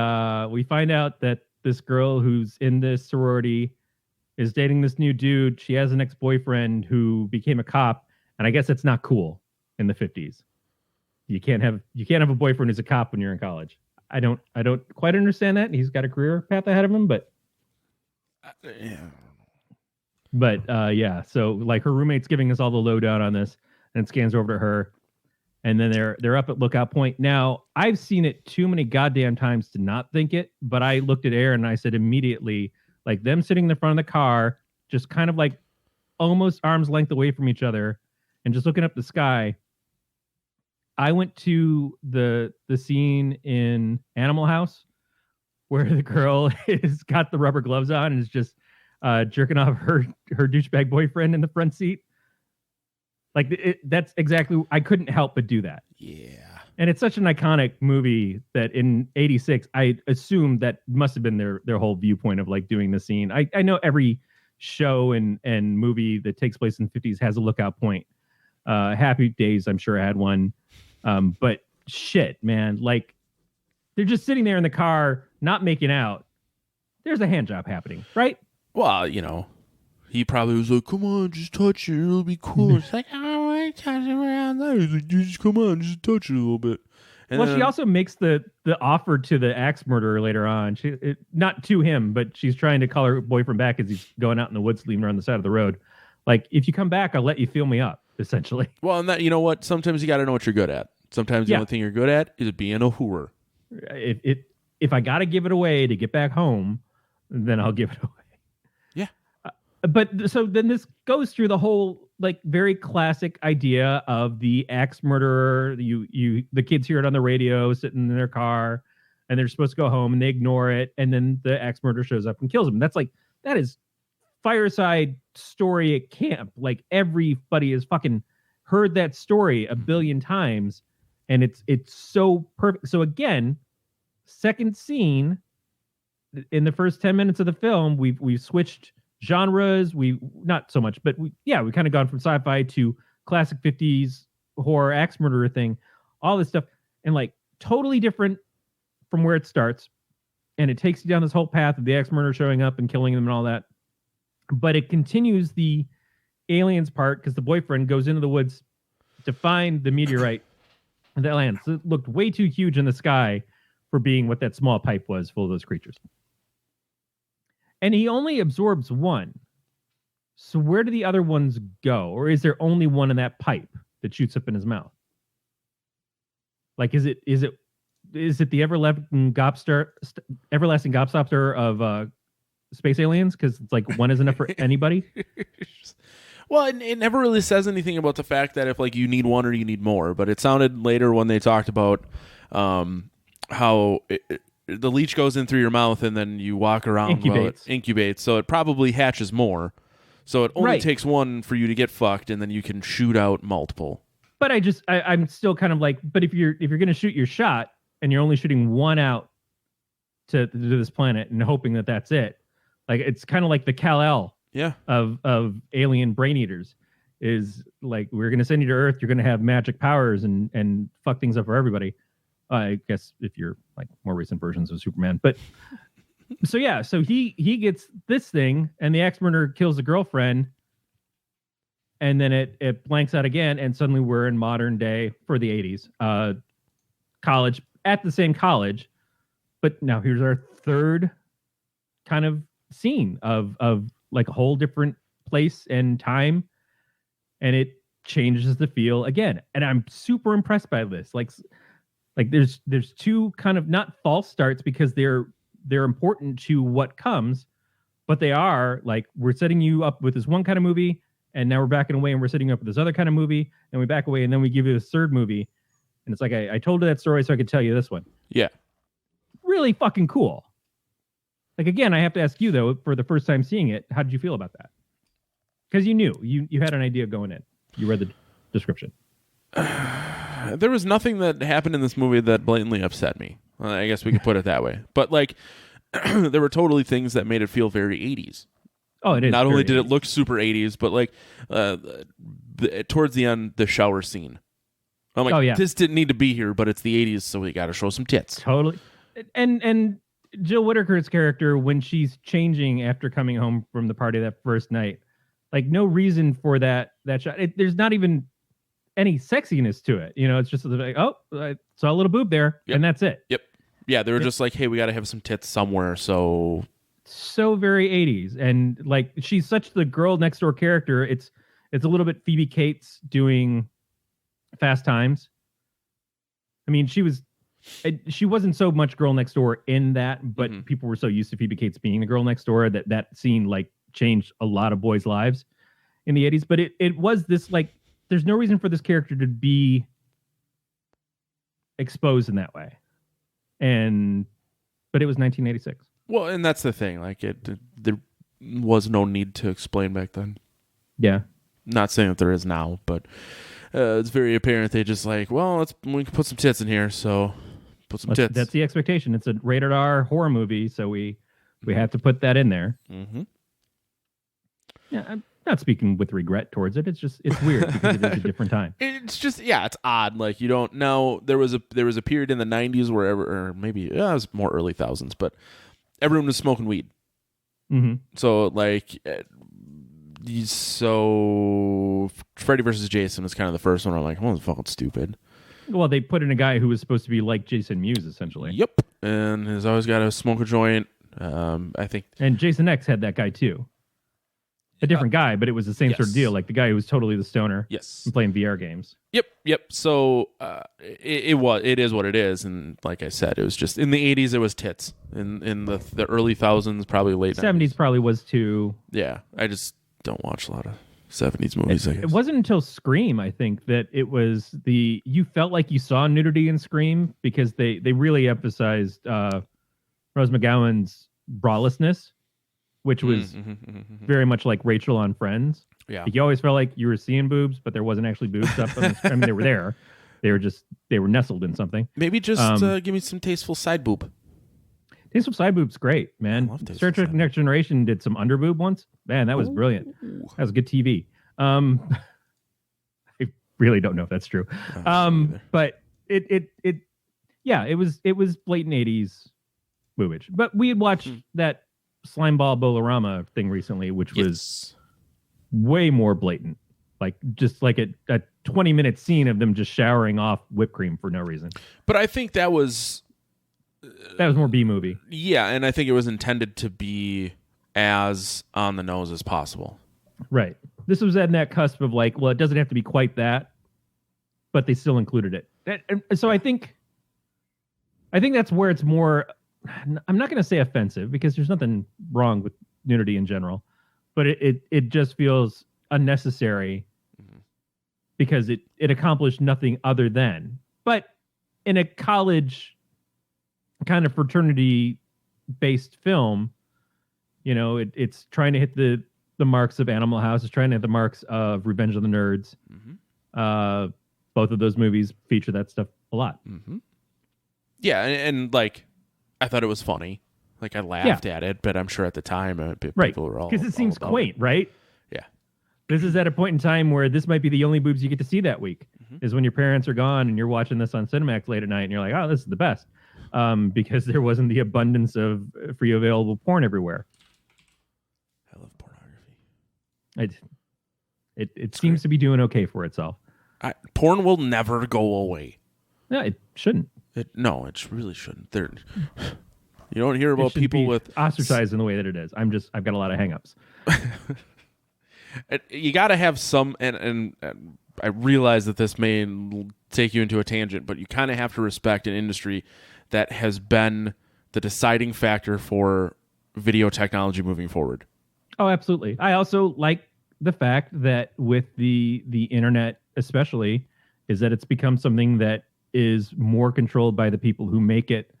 we find out that this girl who's in this sorority is dating this new dude. She has an ex-boyfriend who became a cop, and I guess it's not cool in the 50s. You can't have a boyfriend who's a cop when you're in college. I don't quite understand that. He's got a career path ahead of him, but yeah. So like her roommate's giving us all the lowdown on this, and scans over to her, and then they're up at Lookout Point. Now I've seen it too many goddamn times to not think it, but I looked at Aaron and I said immediately, like them sitting in the front of the car, just kind of like almost arm's length away from each other and just looking up the sky. I went to the scene in Animal House where the girl has got the rubber gloves on and is just jerking off her douchebag boyfriend in the front seat. Like that's exactly, I couldn't help but do that. Yeah. And it's such an iconic movie that in 86, I assumed that must have been their whole viewpoint of like doing the scene. I know every show and movie that takes place in the 50s has a Lookout Point. Happy Days, I'm sure, had one. But shit, man, like they're just sitting there in the car, not making out. There's a hand job happening, right? Well, he probably was like, come on, just touch it. It'll be cool. It's like, oh, I touch it around there. He's like, just come on, just touch it a little bit. And well, she also makes the offer to the axe murderer later on. Not to him, but she's trying to call her boyfriend back as he's going out in the woods, leaving her on the side of the road. Like, if you come back, I'll let you feel me up, essentially. Well, and that, you know what? Sometimes you got to know what you're good at. Sometimes the only thing you're good at is being a hooer. If I got to give it away to get back home, then I'll give it away. Yeah. But so then this goes through the whole like very classic idea of the axe murderer. The kids hear it on the radio, sitting in their car, and they're supposed to go home, and they ignore it, and then the axe murderer shows up and kills them. That is Fireside Story at camp. Like everybody has fucking heard that story a billion times, and it's so perfect. So again, second scene in the first 10 minutes of the film, we've switched genres. We not so much, but we kind of gone from sci-fi to classic 50s horror axe murderer thing, all this stuff, and like totally different from where it starts. And it takes you down this whole path of the axe murderer showing up and killing them and all that. But it continues the aliens part because the boyfriend goes into the woods to find the meteorite that lands. It looked way too huge in the sky for being what that small pipe was full of those creatures. And he only absorbs one. So where do the other ones go? Or is there only one in that pipe that shoots up in his mouth? Like, is it the everlasting gobstopper of space aliens? Because it's like one is enough for anybody. Well, it never really says anything about the fact that if like you need one or you need more. But it sounded later when they talked about how the leech goes in through your mouth and then you walk around while it incubates. So it probably hatches more. So it only takes one for you to get fucked, and then you can shoot out multiple. But I'm still kind of like, but if you're going to shoot your shot and you're only shooting one out to this planet and hoping that that's it, Like it's kind of like the Kal-El Yeah. of alien brain eaters. Is like, we're going to send you to Earth. You're going to have magic powers and fuck things up for everybody. I guess if you're like more recent versions of Superman, but so yeah, so he gets this thing, and the axe murderer kills the girlfriend, and then it blanks out again, and suddenly we're in modern day for the 80s, college, at the same college, but now here's our third kind of scene of like a whole different place and time, and it changes the feel again, and I'm super impressed by this. Like there's two kind of not false starts, because they're important to what comes, but they are like, we're setting you up with this one kind of movie, and now we're backing away and we're setting you up with this other kind of movie, and we back away, and then we give you this third movie, and it's like, I told you that story so I could tell you this one. Yeah. Really fucking cool. Like, again, I have to ask you though, for the first time seeing it, how did you feel about that? Because you knew, you had an idea going in. You read the description. There was nothing that happened in this movie that blatantly upset me. Well, I guess we could put it that way. But like, there were totally things that made it feel very 80s. Oh, it is. Not only did 80s. it look super 80s, but like towards the end, the shower scene. I'm like, Oh, yeah. This didn't need to be here, but it's the 80s, so we got to show some tits. Totally. And Jill Whittaker's character, when she's changing after coming home from the party that first night, like, no reason for that shot. There's not even any sexiness to it. You know, it's just like, oh, I saw a little boob there, Yep. and that's it. Yep. Yeah, they were just like, hey, we got to have some tits somewhere, so... So very 80s. And like, she's such the girl next door character. It's a little bit Phoebe Cates doing Fast Times. I mean, she wasn't so much girl next door in that, but people were so used to Phoebe Cates being the girl next door that scene like changed a lot of boys' lives in the 80s. But it was this, like, there's no reason for this character to be exposed in that way. But it was 1986. Well, and that's the thing. Like, there was no need to explain back then. Yeah. Not saying that there is now, but it's very apparent. They just like, well, we can put some tits in here, so put some tits. That's the expectation. It's a rated R horror movie, so we have to put that in there. Mm-hmm. Yeah, I'm not speaking with regret towards it. It's weird because it is a different time. It's just, yeah, it's odd. Like, you don't know. There was a period in the 90s where, or maybe it was more early thousands, but everyone was smoking weed. Mm-hmm. So, like, Freddy versus Jason was kind of the first one. I'm like, oh, that's fucking stupid. Well, they put in a guy who was supposed to be like Jason Mewes, essentially. Yep. And has always got to smoke a joint. I think. And Jason X had that guy, too. A different guy, but it was the same sort of deal. Like the guy who was totally the stoner. Yes. And playing VR games. Yep. So it is what it is. And like I said, it was just in the 80s, it was tits. In the early thousands, probably late 70s probably was too. Yeah. I just don't watch a lot of 70s movies. I guess. It wasn't until Scream, I think, that it was you felt like you saw nudity in Scream, because they really emphasized Rose McGowan's bralessness, which was very much like Rachel on Friends. Yeah. Like, you always felt like you were seeing boobs, but there wasn't actually boobs up on the screen. I mean, they were there. They were nestled in something. Maybe just give me some tasteful side boob. Tasteful side boob's great, man. Star Trek Next Generation did some under boob once. Man, that was brilliant. That was good TV. I really don't know if that's true. But it was blatant 80s boobage. But we had watched that Slimeball Bolorama thing recently, which was way more blatant. Like, just like a 20-minute scene of them just showering off whipped cream for no reason. But I think that was more B-movie. Yeah, and I think it was intended to be as on the nose as possible. Right. This was at that cusp of like, well, it doesn't have to be quite that, but they still included it. And so I think that's where it's more, I'm not going to say offensive, because there's nothing wrong with nudity in general, but it just feels unnecessary because it accomplished nothing other than. But in a college kind of fraternity-based film, you know, it's trying to hit the marks of Animal House. It's trying to hit the marks of Revenge of the Nerds. Both of those movies feature that stuff a lot. Yeah, and like, I thought it was funny. Like, I laughed at it, but I'm sure at the time people were all... Because it seems all about quaint, right? Yeah. This is at a point in time where this might be the only boobs you get to see that week, is when your parents are gone and you're watching this on Cinemax late at night and you're like, oh, this is the best. Because there wasn't the abundance of free available porn everywhere. I love pornography. It seems to be doing okay for itself. Porn will never go away. No, it shouldn't. It really shouldn't. You don't hear about people with ostracized in the way that it is. I've got a lot of hangups. You got to have some, and I realize that this may take you into a tangent, but you kind of have to respect an industry that has been the deciding factor for video technology moving forward. Oh, absolutely. I also like the fact that with the internet, especially, is that it's become something that is more controlled by the people who make it,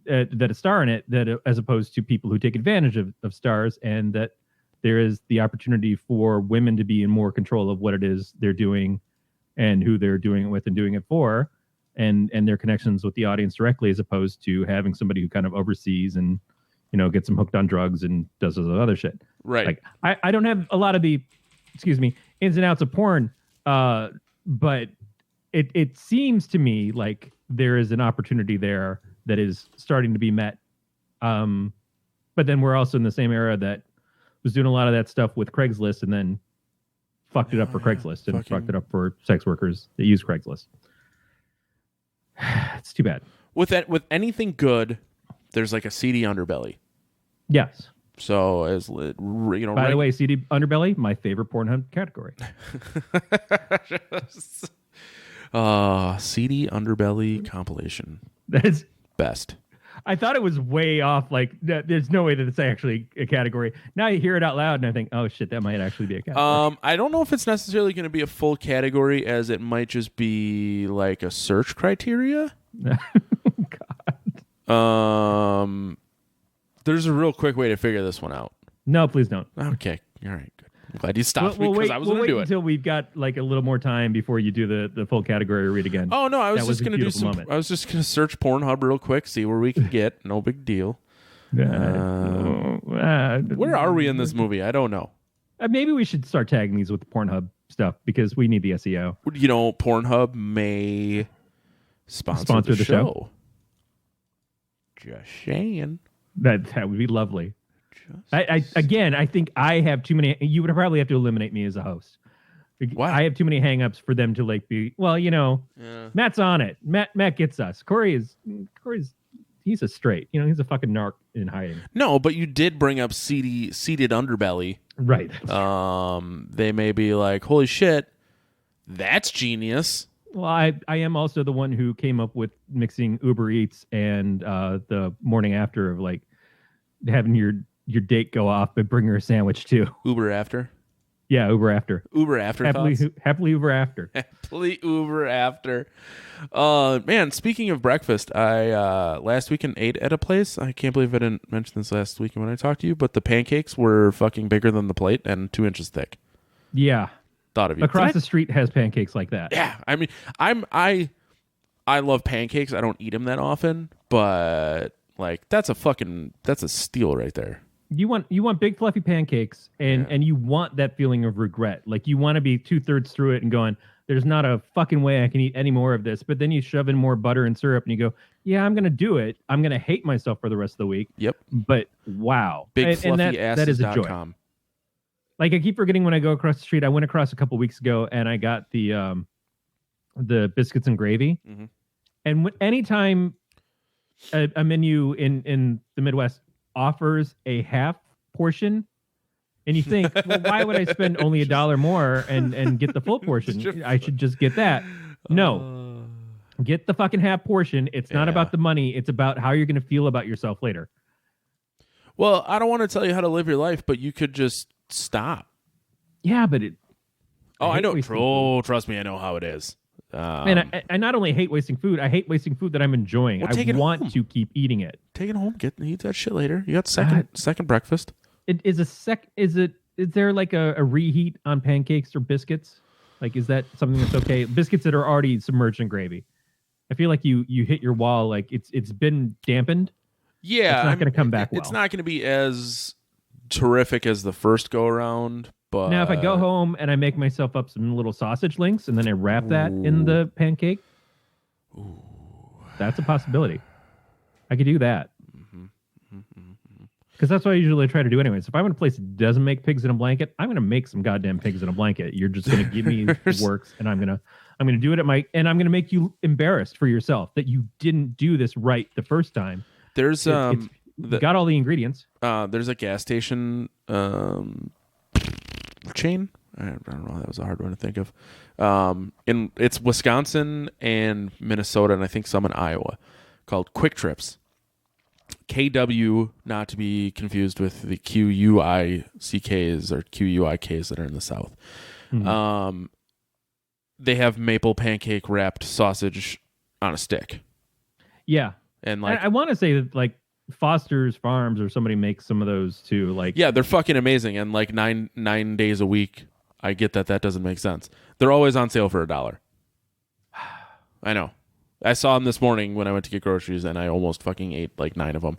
that star in it, as opposed to people who take advantage of stars, and that there is the opportunity for women to be in more control of what it is they're doing and who they're doing it with and doing it for, and their connections with the audience directly, as opposed to having somebody who kind of oversees and, gets them hooked on drugs and does this other shit. Right. Like, I don't have a lot of the, ins and outs of porn, but it seems to me like there is an opportunity there that is starting to be met. But then we're also in the same era that was doing a lot of that stuff with Craigslist and then fucked it up for Craigslist and fucked it up for sex workers that use Craigslist. It's too bad. With anything good, there's like a seedy underbelly. Yes. So By the way, seedy underbelly, my favorite Pornhub category. Seedy underbelly compilation. That is best. I thought it was way off. Like, there's no way that it's actually a category. Now you hear it out loud, and I think, oh shit, that might actually be a category. I don't know if it's necessarily going to be a full category, as it might just be like a search criteria. God. There's a real quick way to figure this one out. No, please don't. Okay. All right. Good. I'm glad you stopped me because I was going to do it. Until we've got like a little more time before you do the full category read again. Oh no, I was just going to do some. Moment. I was just going to search Pornhub real quick, see where we can get. No big deal. Where are we in this movie? I don't know. Maybe we should start tagging these with the Pornhub stuff because we need the SEO. Pornhub may sponsor the show. Just saying. That would be lovely. I think I have too many. You would probably have to eliminate me as a host. What? I have too many hangups for them to like be. Well, Matt's on it. Matt gets us. Corey's he's a straight. He's a fucking narc in hiding. No, but you did bring up seated underbelly. Right. They may be like, holy shit, that's genius. Well, I am also the one who came up with mixing Uber Eats and the morning after of like having your date go off but bring her a sandwich too. Uber after? Yeah, Uber after. Uber after. Happily Uber after. Happily Uber after. Man, speaking of breakfast, I last weekend ate at a place. I can't believe I didn't mention this last weekend when I talked to you, but the pancakes were fucking bigger than the plate and 2 inches thick. Yeah. Thought of you. Across the street has pancakes like that. Yeah. I mean, I love pancakes. I don't eat them that often, but like that's a steal right there. You want big fluffy pancakes and you want that feeling of regret. Like you want to be 2/3 through it and going, there's not a fucking way I can eat any more of this. But then you shove in more butter and syrup and you go, yeah, I'm going to do it. I'm going to hate myself for the rest of the week. Yep. But wow. Bigfluffyasses.com. That is a joy. Like I keep forgetting when I go across the street. I went across a couple weeks ago and I got the biscuits and gravy. Mm-hmm. And anytime a menu in the Midwest offers a half portion, and you think, well, why would I spend only $1 more and get the full portion? I should just get that. No, get the fucking half portion. It's not about the money. It's about how you're going to feel about yourself later. Well, I don't want to tell you how to live your life, but you could just stop. Yeah, but I know. Oh, trust me, I know how it is. Man, I not only hate wasting food, I hate wasting food that I'm enjoying. Well, I want to keep eating it. Take it home. Eat that shit later. You got second breakfast. Is there like a reheat on pancakes or biscuits? Like, is that something that's okay? Biscuits that are already submerged in gravy. I feel like you hit your wall. Like it's been dampened, Yeah, it's not going to come back well. It's not going to be as terrific as the first go around. But now, if I go home and I make myself up some little sausage links and then I wrap that in the pancake, that's a possibility. I could do that. Because that's what I usually try to do anyways. If I'm in a place that doesn't make pigs in a blanket, I'm going to make some goddamn pigs in a blanket. You're just going to give me the works, and I'm going to do it and I'm going to make you embarrassed for yourself that you didn't do this right the first time. There's got all the ingredients. There's a gas station chain. I don't know. That was a hard one to think of. It's Wisconsin and Minnesota, and I think some in Iowa, called Quick Trips. KW, not to be confused with the QUICKs or QUIKs that are in the South. Mm-hmm. They have maple pancake wrapped sausage on a stick. Yeah, and like I want to say that like Foster's Farms or somebody makes some of those too. Like, yeah, they're fucking amazing. And like nine days a week, I get that doesn't make sense. They're always on sale for $1. I know. I saw them this morning when I went to get groceries, and I almost fucking ate like 9 of them.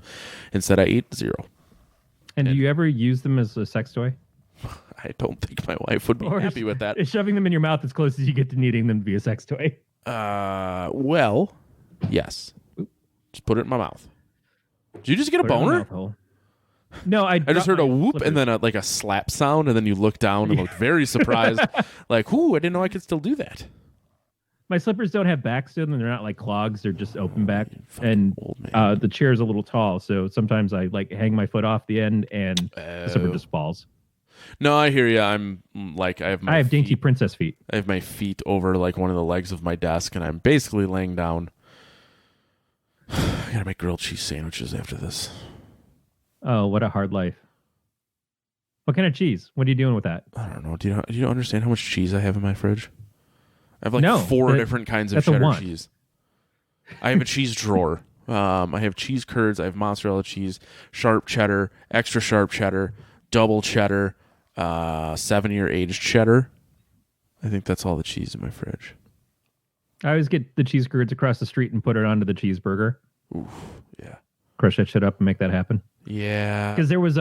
Instead, I ate 0. And do you ever use them as a sex toy? I don't think my wife would be happy with that. Is shoving them in your mouth as close as you get to needing them to be a sex toy? Well, yes. Just put it in my mouth. Did you just get a boner? No, I just heard a whoop slippers. And then like a slap sound, and then you look down and look very surprised. Like, ooh, I didn't know I could still do that. My slippers don't have backs to them, and they're not like clogs. They're just open back. And the chair's a little tall, so sometimes I like hang my foot off the end, and the slipper just falls. No, I hear you. I'm like, I have dainty princess feet. I have my feet over like one of the legs of my desk, and I'm basically laying down. I gotta make grilled cheese sandwiches after this. Oh, what a hard life. What kind of cheese? What are you doing with that? I don't know. Do you understand how much cheese I have in my fridge? I have like 4 different kinds of cheddar cheese. I have a cheese drawer. I have cheese curds. I have mozzarella cheese, sharp cheddar, extra sharp cheddar, double cheddar, 7-year aged cheddar. I think that's all the cheese in my fridge. I always get the cheese curds across the street and put it onto the cheeseburger. Oof, yeah. Crush that shit up and make that happen. Yeah. Because there was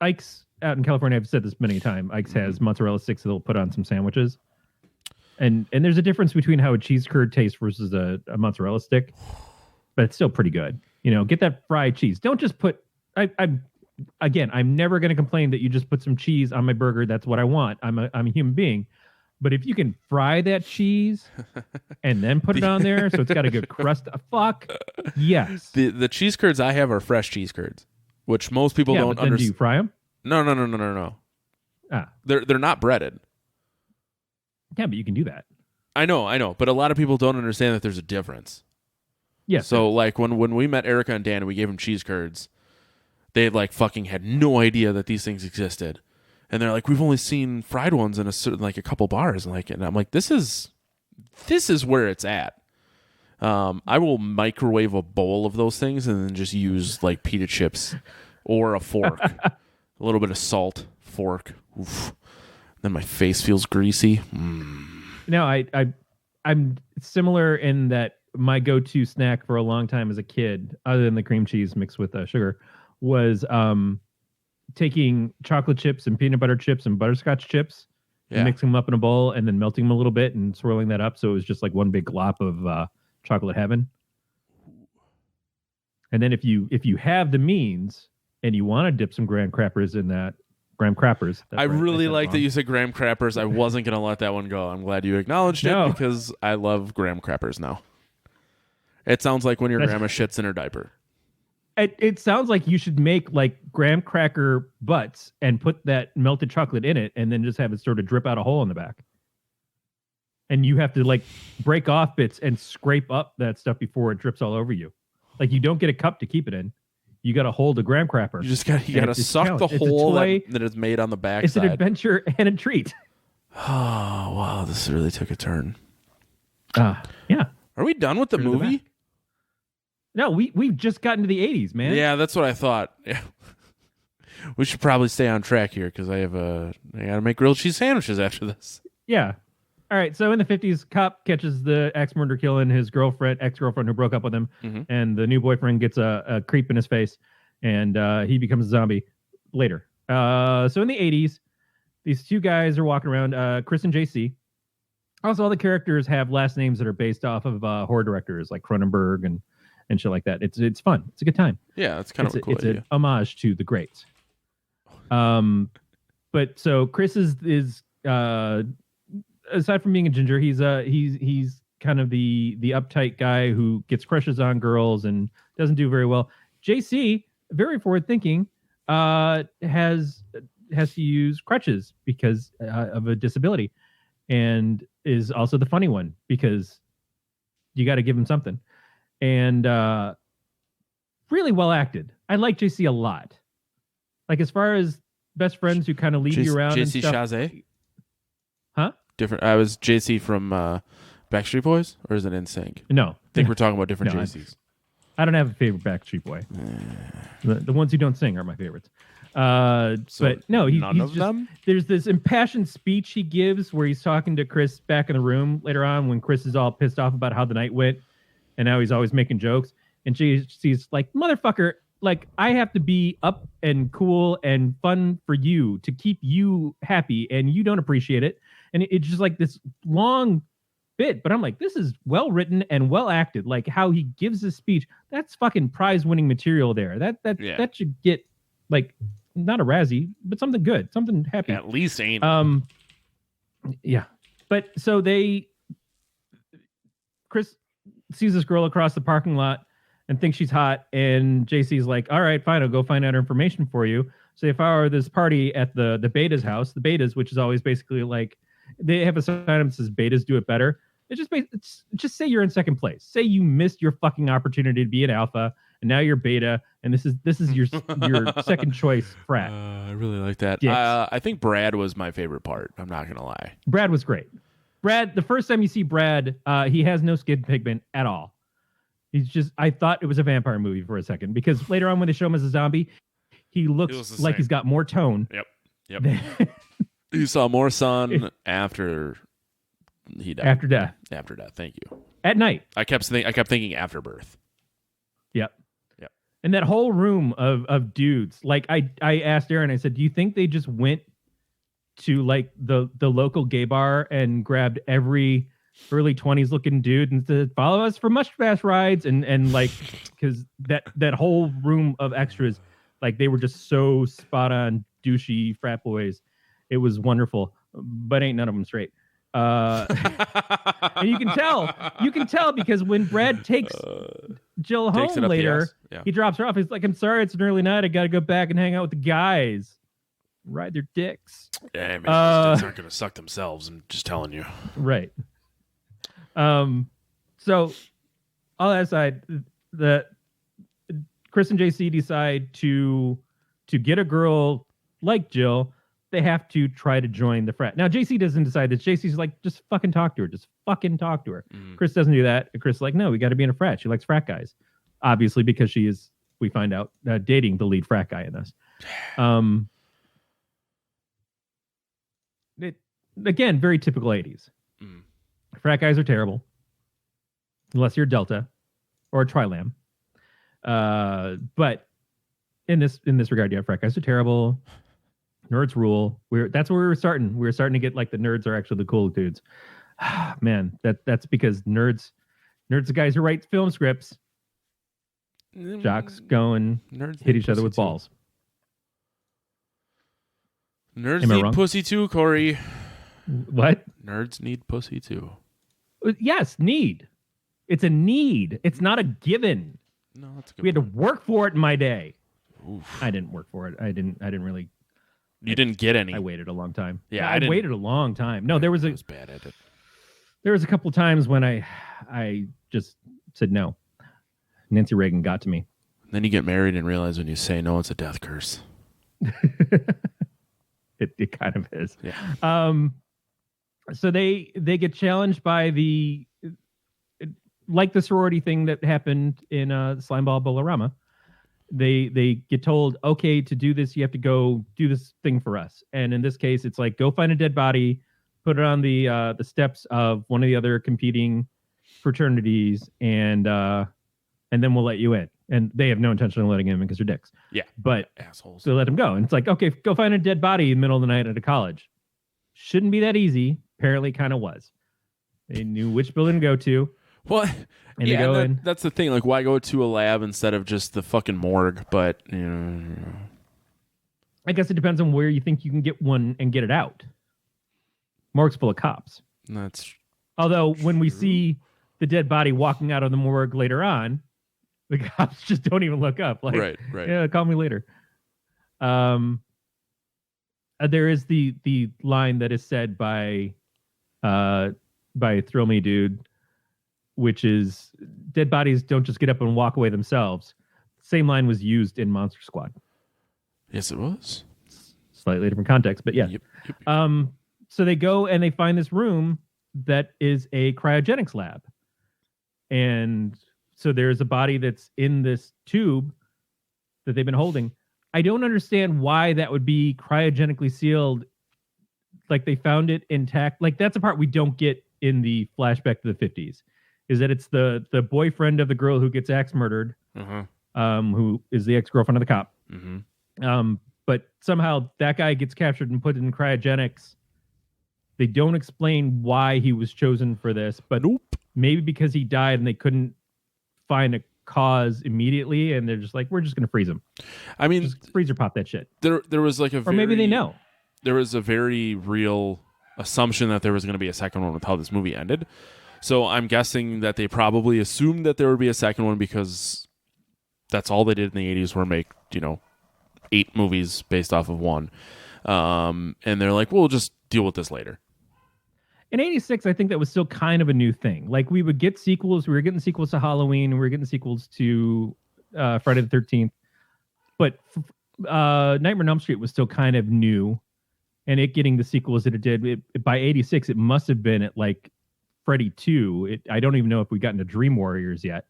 Ike's out in California. I've said this many times. Ike's has mozzarella sticks that they'll put on some sandwiches. And there's a difference between how a cheese curd tastes versus a mozzarella stick, but it's still pretty good. You know, get that fried cheese. Don't just put. I'm never going to complain that you just put some cheese on my burger. That's what I want. I'm a human being, but if you can fry that cheese and then put it on there, so it's got a good crust. Fuck yes. The cheese curds I have are fresh cheese curds, which most people don't understand. Do you fry them? No. Ah, they're not breaded. Yeah, but you can do that. I know, but a lot of people don't understand that there's a difference. Yes. So like when we met Erica and Dan and we gave them cheese curds, they like fucking had no idea that these things existed. And they're like, we've only seen fried ones in a couple bars, and I'm like, this is where it's at. I will microwave a bowl of those things and then just use like pita chips or a fork, a little bit of salt, fork. Oof. Then my face feels greasy. No, I'm similar in that my go-to snack for a long time as a kid, other than the cream cheese mixed with sugar, was taking chocolate chips and peanut butter chips and butterscotch chips, and mixing them up in a bowl and then melting them a little bit and swirling that up so it was just like one big glop of chocolate heaven. And then if you have the means and you want to dip some graham crackers in that, graham crackers. I really like that you said graham crackers. I wasn't going to let that one go. I'm glad you acknowledged it because I love graham crackers now. It sounds like when your grandma shits in her diaper. It sounds like you should make like graham cracker butts and put that melted chocolate in it and then just have it sort of drip out a hole in the back. And you have to like break off bits and scrape up that stuff before it drips all over you. Like you don't get a cup to keep it in. You got to hold a graham cracker. You just got to suck the hole that is made on the back. It's an adventure and a treat. Oh, wow. This really took a turn. Yeah. Are we done with the movie? No, we've just gotten to the 80s, man. Yeah, that's what I thought. Yeah. We should probably stay on track here because I got to make grilled cheese sandwiches after this. Yeah. All All right. So in the 50s, cop catches the ex-murder killing his ex-girlfriend who broke up with him, and the new boyfriend gets a creep in his face, and he becomes a zombie later. So in the 80s, these two guys are walking around, Chris and JC. Also, all the characters have last names that are based off of horror directors like Cronenberg and shit like that. It's fun. It's a good time. Yeah, it's kind of a cool idea. It's an homage to the greats. But so Chris is aside from being a ginger, he's kind of the uptight guy who gets crushes on girls and doesn't do very well. JC, very forward thinking, has to use crutches because of a disability, and is also the funny one because you got to give him something. And really well acted. I like JC a lot. Like as far as best friends who kind of lead you around. JC and stuff. Chazé? Huh? Different. I was JC from Backstreet Boys, or is it NSYNC? No. I think we're talking about different No, JCs. I don't have a favorite Backstreet Boy. The ones who don't sing are my favorites. But no, none he's of just, them? There's this impassioned speech he gives where he's talking to Chris back in the room later on when Chris is all pissed off about how the night went, and now he's always making jokes. And she's like, motherfucker, like I have to be up and cool and fun for you to keep you happy, and you don't appreciate it. And it's just like this long bit, but I'm like, this is well written and well acted. Like how he gives his speech, that's fucking prize winning material there. That should get like not a Razzie, but something good, something happy. At least ain't. Yeah. But so Chris sees this girl across the parking lot and thinks she's hot, and JC's like, all right, fine, I'll go find out information for you. So if I were this party at the Betas house, the Betas, which is always basically like, they have a sign that says Betas do it better. It's just say you're in second place. Say you missed your fucking opportunity to be an alpha, and now you're beta, and this is your second choice frat. I really like that. Yes. I think Brad was my favorite part. I'm not gonna lie. Brad was great. Brad, the first time you see Brad, he has no skin pigment at all. He's just, I thought it was a vampire movie for a second, because later on when they show him as a zombie, he looks like he's got more tone. Yep. You saw more sun after he died. After death. After death. Thank you. At night. I kept thinking after birth. Yep. And that whole room of dudes, like I asked Aaron, I said, do you think they just went to like the local gay bar and grabbed every early 20s looking dude and said, follow us for much fast rides, and like, because that whole room of extras, like they were just so spot on douchey frat boys. It was wonderful, but ain't none of them straight. And you can tell because when Brad takes Jill home later, he drops her off. He's like, I'm sorry, it's an early night. I got to go back and hang out with the guys. Ride their dicks. Yeah, man, these aren't going to suck themselves. I'm just telling you. Right. So all that aside, Chris and JC decide to get a girl like Jill. They have to try to join the frat. Now, JC doesn't decide this. JC's like, just fucking talk to her. Just fucking talk to her. Chris doesn't do that. And Chris is like, no, we got to be in a frat. She likes frat guys. Obviously, because she is, we find out, dating the lead frat guy in this. Again, very typical 80s. Frat guys are terrible. Unless you're Delta or a Trilam. But in this regard, yeah, frat guys are terrible. Nerds rule. That's where we were starting. We were starting to get like the nerds are actually the cool dudes. Man, that's because nerds the guys who write film scripts. Jocks go and hit each other with balls. Nerds need pussy too, Corey. What? Nerds need pussy too. Yes, need. It's a need. It's not a given. No, that's a good. We had to work for it in my day. Oof. I didn't work for it. I didn't really. You didn't get any. I waited a long time. Yeah, I waited a long time. No, I was bad at it. There was a couple of times when I just said no. Nancy Reagan got to me. Then you get married and realize when you say no, it's a death curse. It kind of is. Yeah. So they get challenged by the sorority thing that happened in Slimeball Bolorama. They get told, okay, to do this, you have to go do this thing for us. And in this case, it's like, go find a dead body, put it on the steps of one of the other competing fraternities, and then we'll let you in. And they have no intention of letting him in because they're dicks. Yeah. But assholes. they let him go. And it's like, okay, go find a dead body in the middle of the night at a college. Shouldn't be that easy. Apparently kind of was. They knew which building to go to. What? And they go in. That's the thing. Like, why go to a lab instead of just the fucking morgue? But, I guess it depends on where you think you can get one and get it out. Morgue's full of cops. That's Although when we see the dead body walking out of the morgue later on, the cops just don't even look up. Like, right. Yeah, call me later. There is the line that is said by Thrill Me Dude, which is dead bodies don't just get up and walk away themselves. Same line was used in Monster Squad. Yes, it was. Slightly different context, but yeah. Yep. So they go and they find this room that is a cryogenics lab. And so there's a body that's in this tube that they've been holding. I don't understand why that would be cryogenically sealed. Like they found it intact. Like that's a part we don't get in the flashback to the 50s, is that it's the boyfriend of the girl who gets axe murdered, who is the ex-girlfriend of the cop. But somehow that guy gets captured and put in cryogenics. They don't explain why he was chosen for this, but maybe because he died and they couldn't find a cause immediately, and they're just like, we're just going to freeze him. I mean, just freezer pop that shit. There was like or maybe they know. There was a very real assumption that there was going to be a second one with how this movie ended. So I'm guessing that they probably assumed that there would be a second one because that's all they did in the 80s were make, 8 movies based off of one. And they're like, we'll just deal with this later. In 86, I think that was still kind of a new thing. Like we would get sequels. We were getting sequels to Halloween. And we were getting sequels to Friday the 13th. But Nightmare on Elm Street was still kind of new. And it getting the sequels that it did, by 86, it must have been at like Freddy 2. I don't even know if we got into Dream Warriors yet.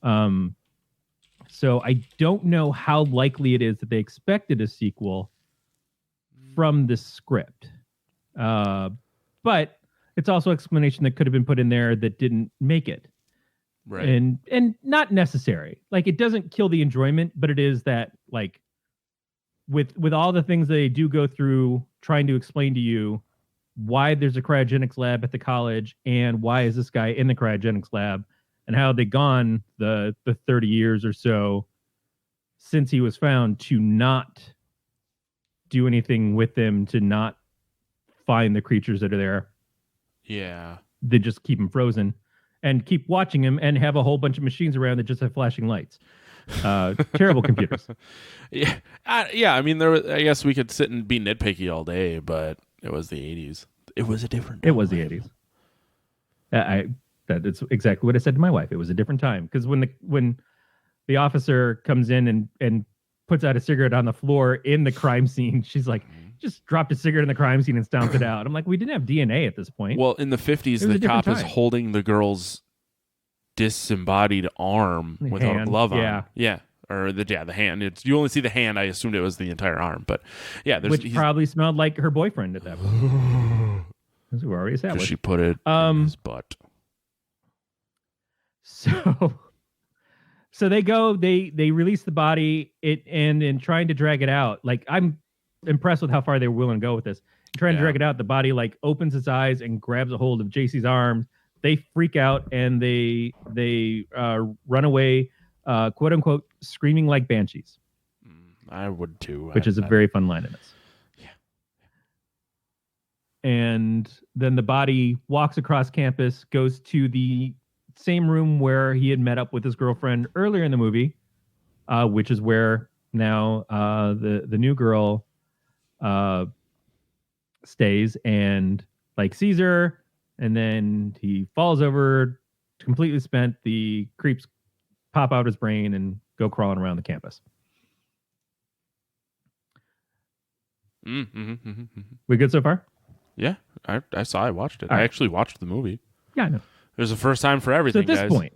So I don't know how likely it is that they expected a sequel from the script. But it's also explanation that could have been put in there that didn't make it. Right. And not necessary. Like it doesn't kill the enjoyment, but it is that like with all the things they do go through trying to explain to you why there's a cryogenics lab at the college and why is this guy in the cryogenics lab and how they gone the 30 years or so since he was found to not do anything with them, to not find the creatures that are there. Yeah. They just keep him frozen and keep watching him and have a whole bunch of machines around that just have flashing lights. Terrible computers. Yeah. I mean, I guess we could sit and be nitpicky all day, but it was the 80s. It was a different time. It was the 80s. That's exactly what I said to my wife. It was a different time. Because when the officer comes in and puts out a cigarette on the floor in the crime scene, she's like, just dropped a cigarette in the crime scene and stomped it out. I'm like, we didn't have DNA at this point. Well, in the 50s, the cop is holding the girl's disembodied arm without a glove on. Yeah. Or the hand. You only see the hand. I assumed it was the entire arm, but yeah, which probably smelled like her boyfriend at that point. As we already established. She put it in his butt. So they go. They release the body. And in trying to drag it out, like I'm impressed with how far they were willing to go with this. Trying to drag it out, the body like opens its eyes and grabs a hold of JC's arms. They freak out and they run away, quote unquote, screaming like banshees. I would too. Which is a very fun line in this. Yeah. And then the body walks across campus, goes to the same room where he had met up with his girlfriend earlier in the movie, which is where now the new girl stays and like sees her. And then he falls over, completely spent. The creeps pop out his brain and go crawling around the campus. We good so far? Yeah, I watched it. All I right. actually watched the movie. Yeah, I know. There's a first time for everything, so at this point,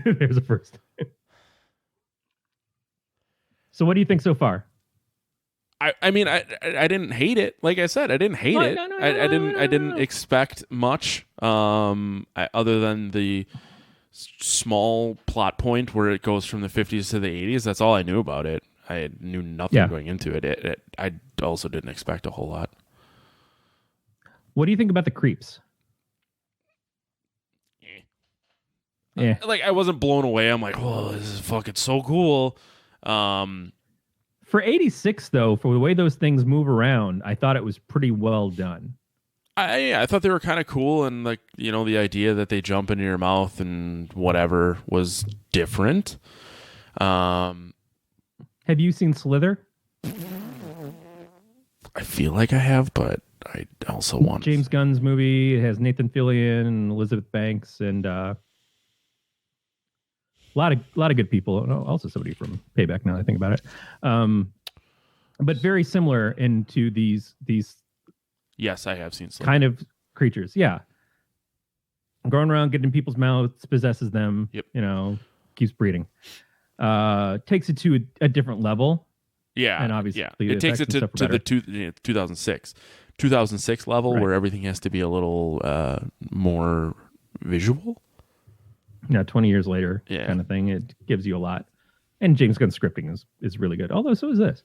there's a first time. So what do you think so far? I mean, I didn't hate it. Like I said, I didn't hate it. I didn't expect much. Other than the small plot point where it goes from the 50s to the 80s. That's all I knew about it. I knew nothing going into it. I also didn't expect a whole lot. What do you think about the creeps? Yeah. Like, I wasn't blown away. I'm like, oh, this is fucking so cool. For 86, though, for the way those things move around, I thought it was pretty well done. I thought they were kind of cool, and like, you know, the idea that they jump into your mouth and whatever was different. Have you seen Slither? I feel like I have, but I also want James Gunn's movie. It has Nathan Fillion and Elizabeth Banks and a lot of good people. Also somebody from Payback. Now that I think about it, but very similar into these. Yes, I have seen Slither. Kind of creatures. Yeah, going around, getting in people's mouths, possesses them. Yep. You know, keeps breeding. Takes it to a different level. Yeah, and obviously it takes it to the 2006 level, right, where everything has to be a little more visual. 20 years later, kind of thing. It gives you a lot, and James Gunn's scripting is really good. Although so is this.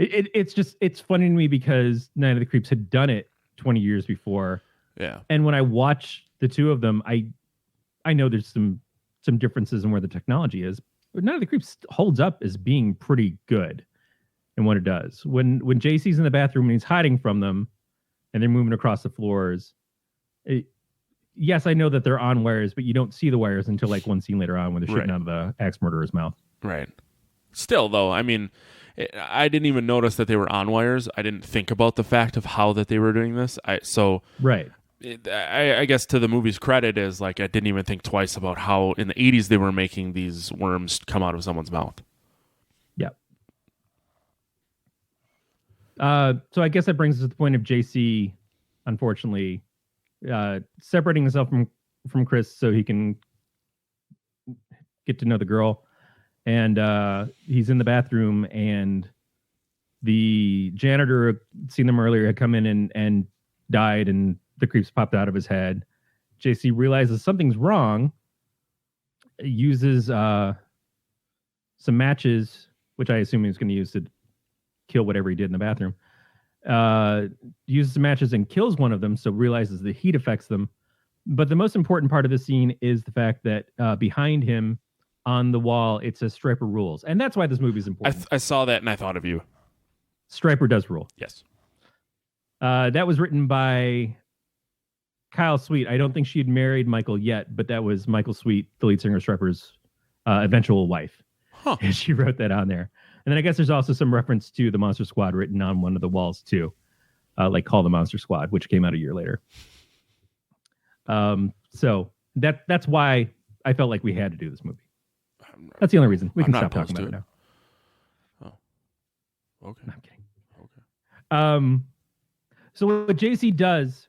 It's funny to me because Night of the Creeps had done it 20 years before. Yeah, and when I watch the two of them, I know there's some differences in where the technology is, but Night of the Creeps holds up as being pretty good in what it does. When JC's in the bathroom and he's hiding from them, and they're moving across the floors. Yes, I know that they're on wires, but you don't see the wires until like one scene later on when they're shooting out of the axe murderer's mouth. Right. Still, though, I mean, I didn't even notice that they were on wires. I didn't think about the fact of how that they were doing this. Right. I guess to the movie's credit is like I didn't even think twice about how in the 80s they were making these worms come out of someone's mouth. Yeah. So I guess that brings us to the point of JC, unfortunately, separating himself from Chris so he can get to know the girl. And he's in the bathroom, and the janitor, seen them earlier, had come in and died, and the creeps popped out of his head. JC realizes something's wrong, uses some matches, which I assume he was going to use to kill whatever he did in the bathroom. Uses some matches and kills one of them, so realizes the heat affects them. But the most important part of the scene is the fact that behind him on the wall, it says Stryper rules. And that's why this movie is important. I saw that and I thought of you. Stryper does rule. Yes. That was written by Kyle Sweet. I don't think she had married Michael yet, but that was Michael Sweet, the lead singer of Stryper's eventual wife. Huh. And she wrote that on there. And then I guess there's also some reference to the Monster Squad written on one of the walls too. Like Call the Monster Squad, which came out a year later. So that's why I felt like we had to do this movie. That's the only reason. We can stop talking about it now. Oh. Okay. No, I'm kidding. Okay. So what JC does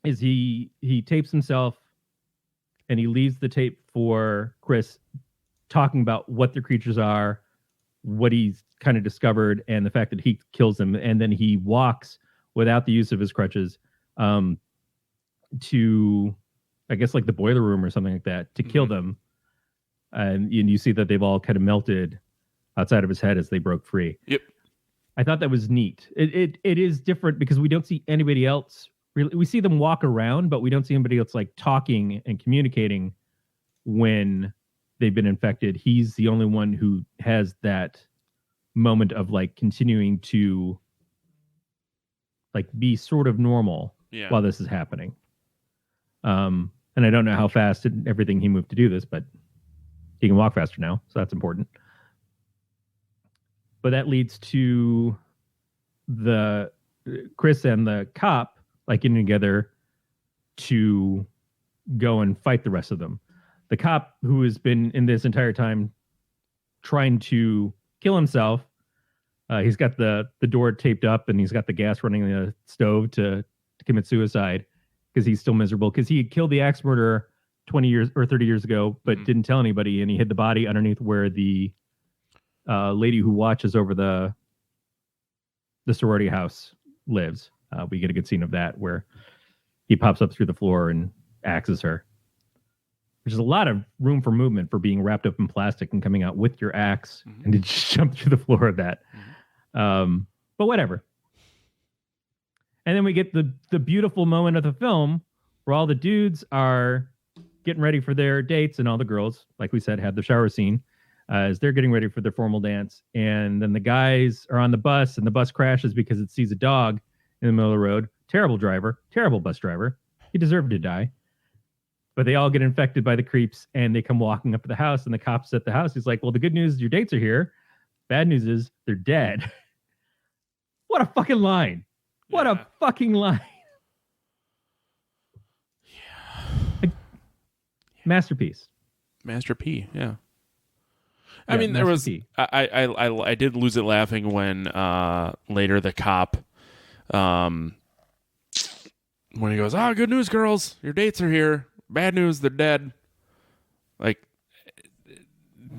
is he tapes himself and he leaves the tape for Chris talking about what the creatures are, what he's kind of discovered, and the fact that he kills them. And then he walks without the use of his crutches to, I guess, like the boiler room or something like that to kill them. And you see that they've all kind of melted outside of his head as they broke free. Yep. I thought that was neat. It is different because we don't see anybody else. Really, we see them walk around, but we don't see anybody else like talking and communicating when they've been infected. He's the only one who has that moment of like continuing to like be sort of normal while this is happening. And I don't know how fast and everything he moved to do this, but he can walk faster now, so that's important. But that leads to the Chris and the cop like getting together to go and fight the rest of them. The cop, who has been in this entire time trying to kill himself, he's got the door taped up and he's got the gas running in the stove to commit suicide because he's still miserable because he had killed the axe murderer 20 years or 30 years ago, but didn't tell anybody, and he hid the body underneath where the lady who watches over the the sorority house lives. We get a good scene of that where he pops up through the floor and axes her. There's a lot of room for movement for being wrapped up in plastic and coming out with your axe and to just jump through the floor of that. But whatever. And then we get the beautiful moment of the film where all the dudes are getting ready for their dates and all the girls, like we said, have the shower scene as they're getting ready for their formal dance. And then the guys are on the bus and the bus crashes because it sees a dog in the middle of the road. Terrible driver, terrible bus driver. He deserved to die. But they all get infected by the creeps and they come walking up to the house and the cops at the house. He's like, well, the good news is your dates are here. Bad news is they're dead. What a fucking line. What a fucking line. Yeah. Masterpiece. Master P, yeah. I mean, there was I did lose it laughing when later the cop when he goes, good news, girls, your dates are here. Bad news, they're dead. Like,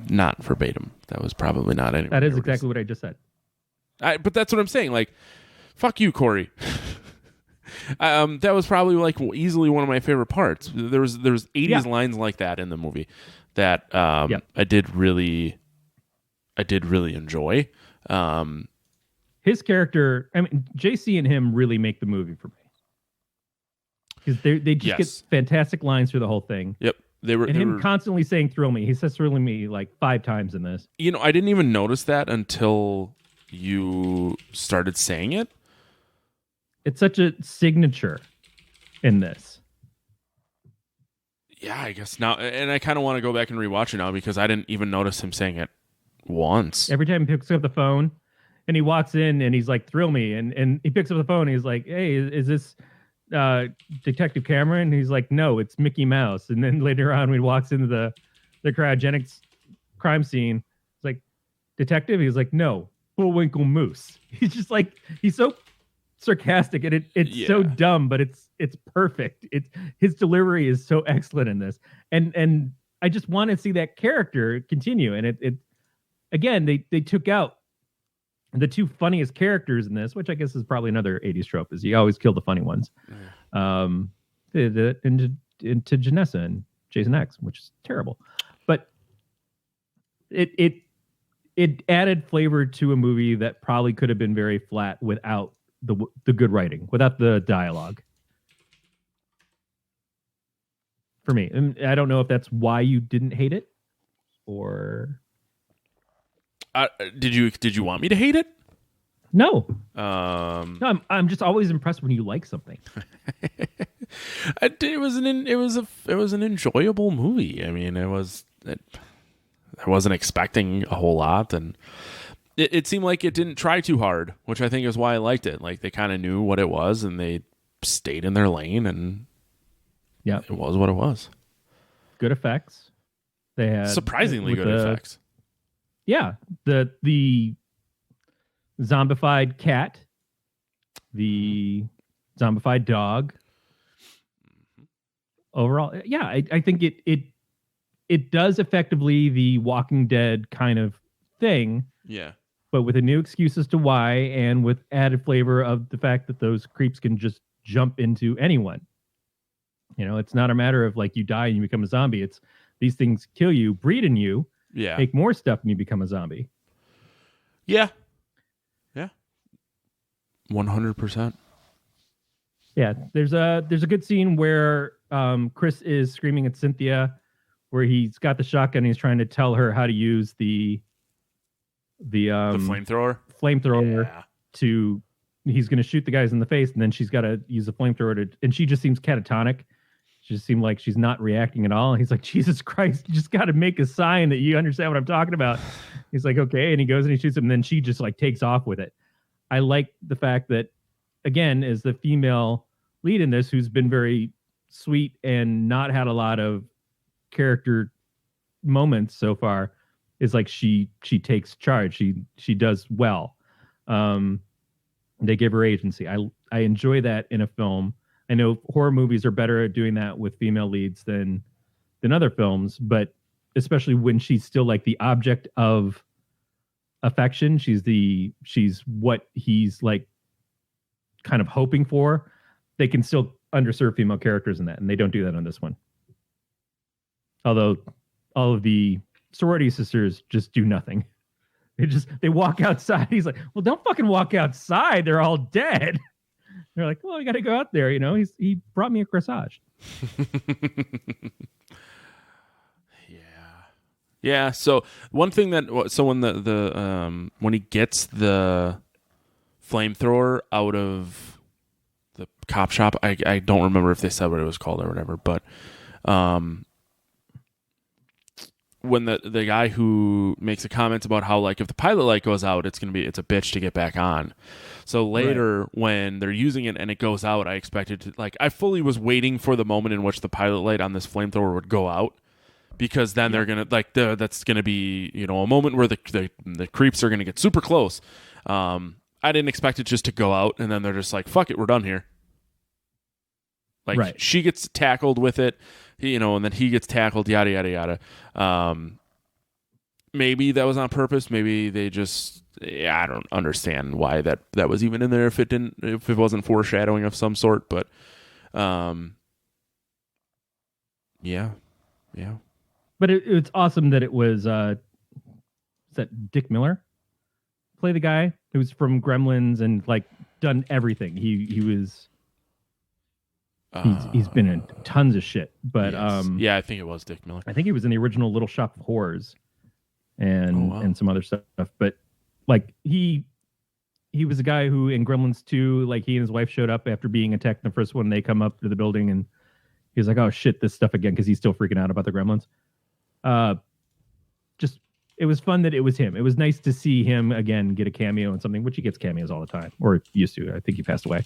not verbatim. That was probably not anywhere. That is exactly what I just said. But that's what I'm saying. Like, fuck you, Corey. That was probably like easily one of my favorite parts. There was 80s lines like that in the movie that I did really enjoy. His character, I mean, JC and him really make the movie for me. Because they just get fantastic lines through the whole thing. Yep. They were constantly saying "thrill me." He says "thrill me" like 5 times in this. You know, I didn't even notice that until you started saying it. It's such a signature in this. Yeah, I guess now, and I kind of want to go back and rewatch it now because I didn't even notice him saying it once. Every time he picks up the phone and he walks in and he's like, "Thrill me," and he picks up the phone and he's like, "Hey, is this Detective Cameron?" And he's like, "No, it's Mickey Mouse." And then later on, when he walks into the cryogenics crime scene, it's like, "Detective?" He's like, "No, Bullwinkle Moose." He's just like, he's so sarcastic and it's so dumb, but it's perfect. His delivery is so excellent in this, and I just want to see that character continue. And it again, they took out the 2 funniest characters in this, which I guess is probably another 80s trope, is you always kill the funny ones. Into Janessa and Jason X, which is terrible. But it added flavor to a movie that probably could have been very flat without the good writing, without the dialogue. For me, and I don't know if that's why you didn't hate it, or did you want me to hate it? No. No, I'm just always impressed when you like something. It was an enjoyable movie. I mean, I wasn't expecting a whole lot, and it seemed like it didn't try too hard, which I think is why I liked it. Like, they kind of knew what it was, and they stayed in their lane, and it was what it was. Good effects. They had surprisingly good effects. Yeah, the zombified cat, the zombified dog. Overall, yeah, I think it does effectively the Walking Dead kind of thing. Yeah. But with a new excuse as to why, and with added flavor of the fact that those creeps can just jump into anyone. You know, it's not a matter of like you die and you become a zombie. It's these things kill you, breed in you, make more stuff, and you become a zombie. Yeah. Yeah. 100%. Yeah. There's a good scene where Chris is screaming at Cynthia, where he's got the shotgun and he's trying to tell her how to use the flamethrower to he's going to shoot the guys in the face, and then she's got to use the flamethrower and she just seems catatonic. She just seemed like she's not reacting at all. And he's like, Jesus Christ, you just got to make a sign that you understand what I'm talking about. He's like, okay. And he goes and he shoots him, and then she just like takes off with it. I like the fact that, again, as the female lead in this, who's been very sweet and not had a lot of character moments so far, is like she takes charge. She does well. They give her agency. I enjoy that in a film. I know horror movies are better at doing that with female leads than other films, but especially when she's still like the object of affection. She's what he's like kind of hoping for. They can still underserve female characters in that, and they don't do that on this one. Although all of the sorority sisters just do nothing. They walk outside. He's like, well, don't fucking walk outside. They're all dead. They're like, well, we got to go out there. You know, he brought me a corsage. Yeah. So one thing when when he gets the flamethrower out of the cop shop, I don't remember if they said what it was called or whatever, but when the guy who makes a comment about how like if the pilot light goes out, it's a bitch to get back on. So later when they're using it and it goes out, I expected to I fully was waiting for the moment in which the pilot light on this flamethrower would go out, because then they're gonna that's gonna be a moment where the creeps are gonna get super close. I didn't expect it just to go out and then they're just like, fuck it, we're done here. She gets tackled with it, and then he gets tackled, yada, yada, yada. Maybe that was on purpose. Maybe they just, I don't understand why that was even in there if it wasn't foreshadowing of some sort. But, yeah. But it's awesome that it was, is that Dick Miller? Play the guy who's from Gremlins and done everything. He was... He's been in tons of shit, but yes. I think it was Dick Miller. I think he was in the original Little Shop of Horrors and some other stuff. But he was a guy who in Gremlins 2, he and his wife showed up after being attacked in the first one. They come up to the building and he's like, "Oh shit, this stuff again," because he's still freaking out about the Gremlins. It was fun that it was him. It was nice to see him again get a cameo in something, which he gets cameos all the time, or used to. I think he passed away,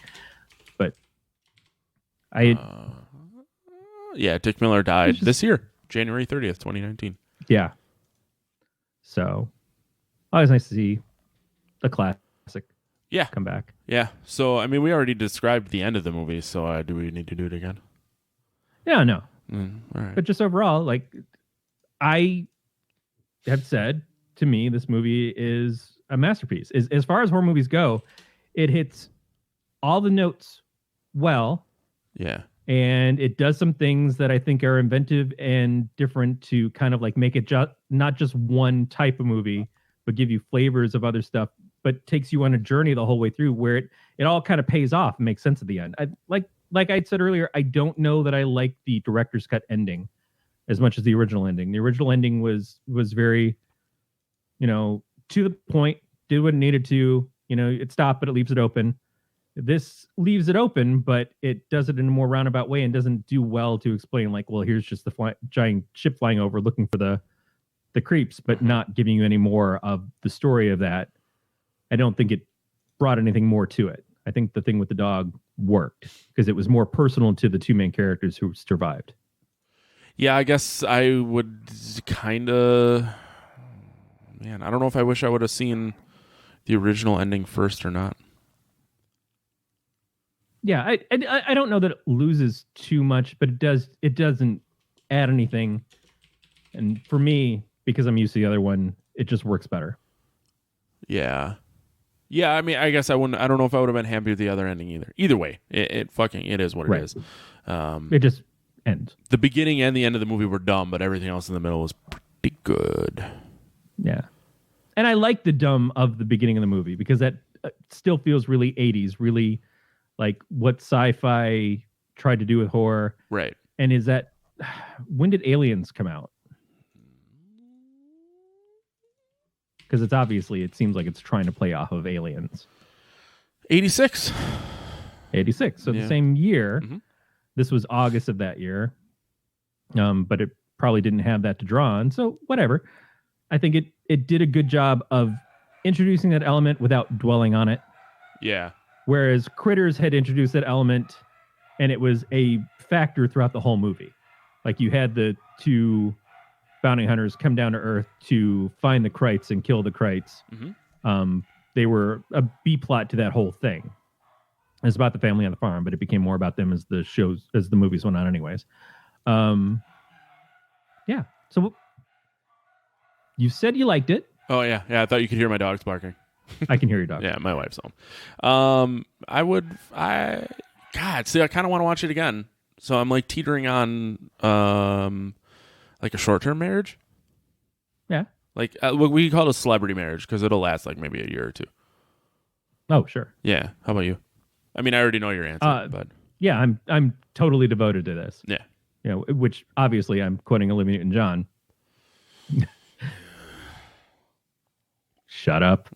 but. Dick Miller died this year, January 30th, 2019. Yeah. So, always nice to see a classic come back. Yeah. So, I mean, we already described the end of the movie, so do we need to do it again? Yeah, no. All right. But just overall, I have said, to me, this movie is a masterpiece. As far as horror movies go, it hits all the notes well. Yeah. And it does some things that I think are inventive and different to kind of make it not just one type of movie, but give you flavors of other stuff, but takes you on a journey the whole way through where it all kind of pays off and makes sense at the end. Like I said earlier, I don't know that I like the director's cut ending as much as the original ending. The original ending was very, to the point, did what it needed to, it stopped, but it leaves it open. This leaves it open, but it does it in a more roundabout way and doesn't do well to explain here's just the giant ship flying over looking for the creeps, but not giving you any more of the story of that. I don't think it brought anything more to it. I think the thing with the dog worked because it was more personal to the two main characters who survived. Yeah, I guess I would kind of... Man, I don't know if I wish I would have seen the original ending first or not. Yeah, I don't know that it loses too much, but it doesn't add anything. And for me, because I'm used to the other one, it just works better. Yeah. Yeah, I mean, I guess I don't know if I would have been happy with the other ending either. Either way, it is what it is. It just ends. The beginning and the end of the movie were dumb, but everything else in the middle was pretty good. Yeah. And I like the dumb of the beginning of the movie because that still feels really 80s, really what sci-fi tried to do with horror. Right. And is that, when did Aliens come out? Because it seems like it's trying to play off of Aliens. 86. 86. So the same year. Mm-hmm. This was August of that year. But it probably didn't have that to draw on. So whatever. I think it did a good job of introducing that element without dwelling on it. Yeah. Whereas Critters had introduced that element and it was a factor throughout the whole movie. You had the two bounty hunters come down to Earth to find the Krites and kill the Krites. Mm-hmm. They were a B plot to that whole thing. It's about the family on the farm, but it became more about them as the movies went on anyways. Yeah. So you said you liked it. Oh yeah. I thought you could hear my dogs barking. I can hear your dog. Yeah, my wife's home. See, I kind of want to watch it again. So I'm like teetering on like a short-term marriage. Yeah. Like what we call it a celebrity marriage because it'll last like maybe a year or two. Oh, sure. Yeah. How about you? I mean, I already know your answer, but yeah, I'm totally devoted to this. Yeah. You know, which obviously I'm quoting Olivia Newton-John. Shut up.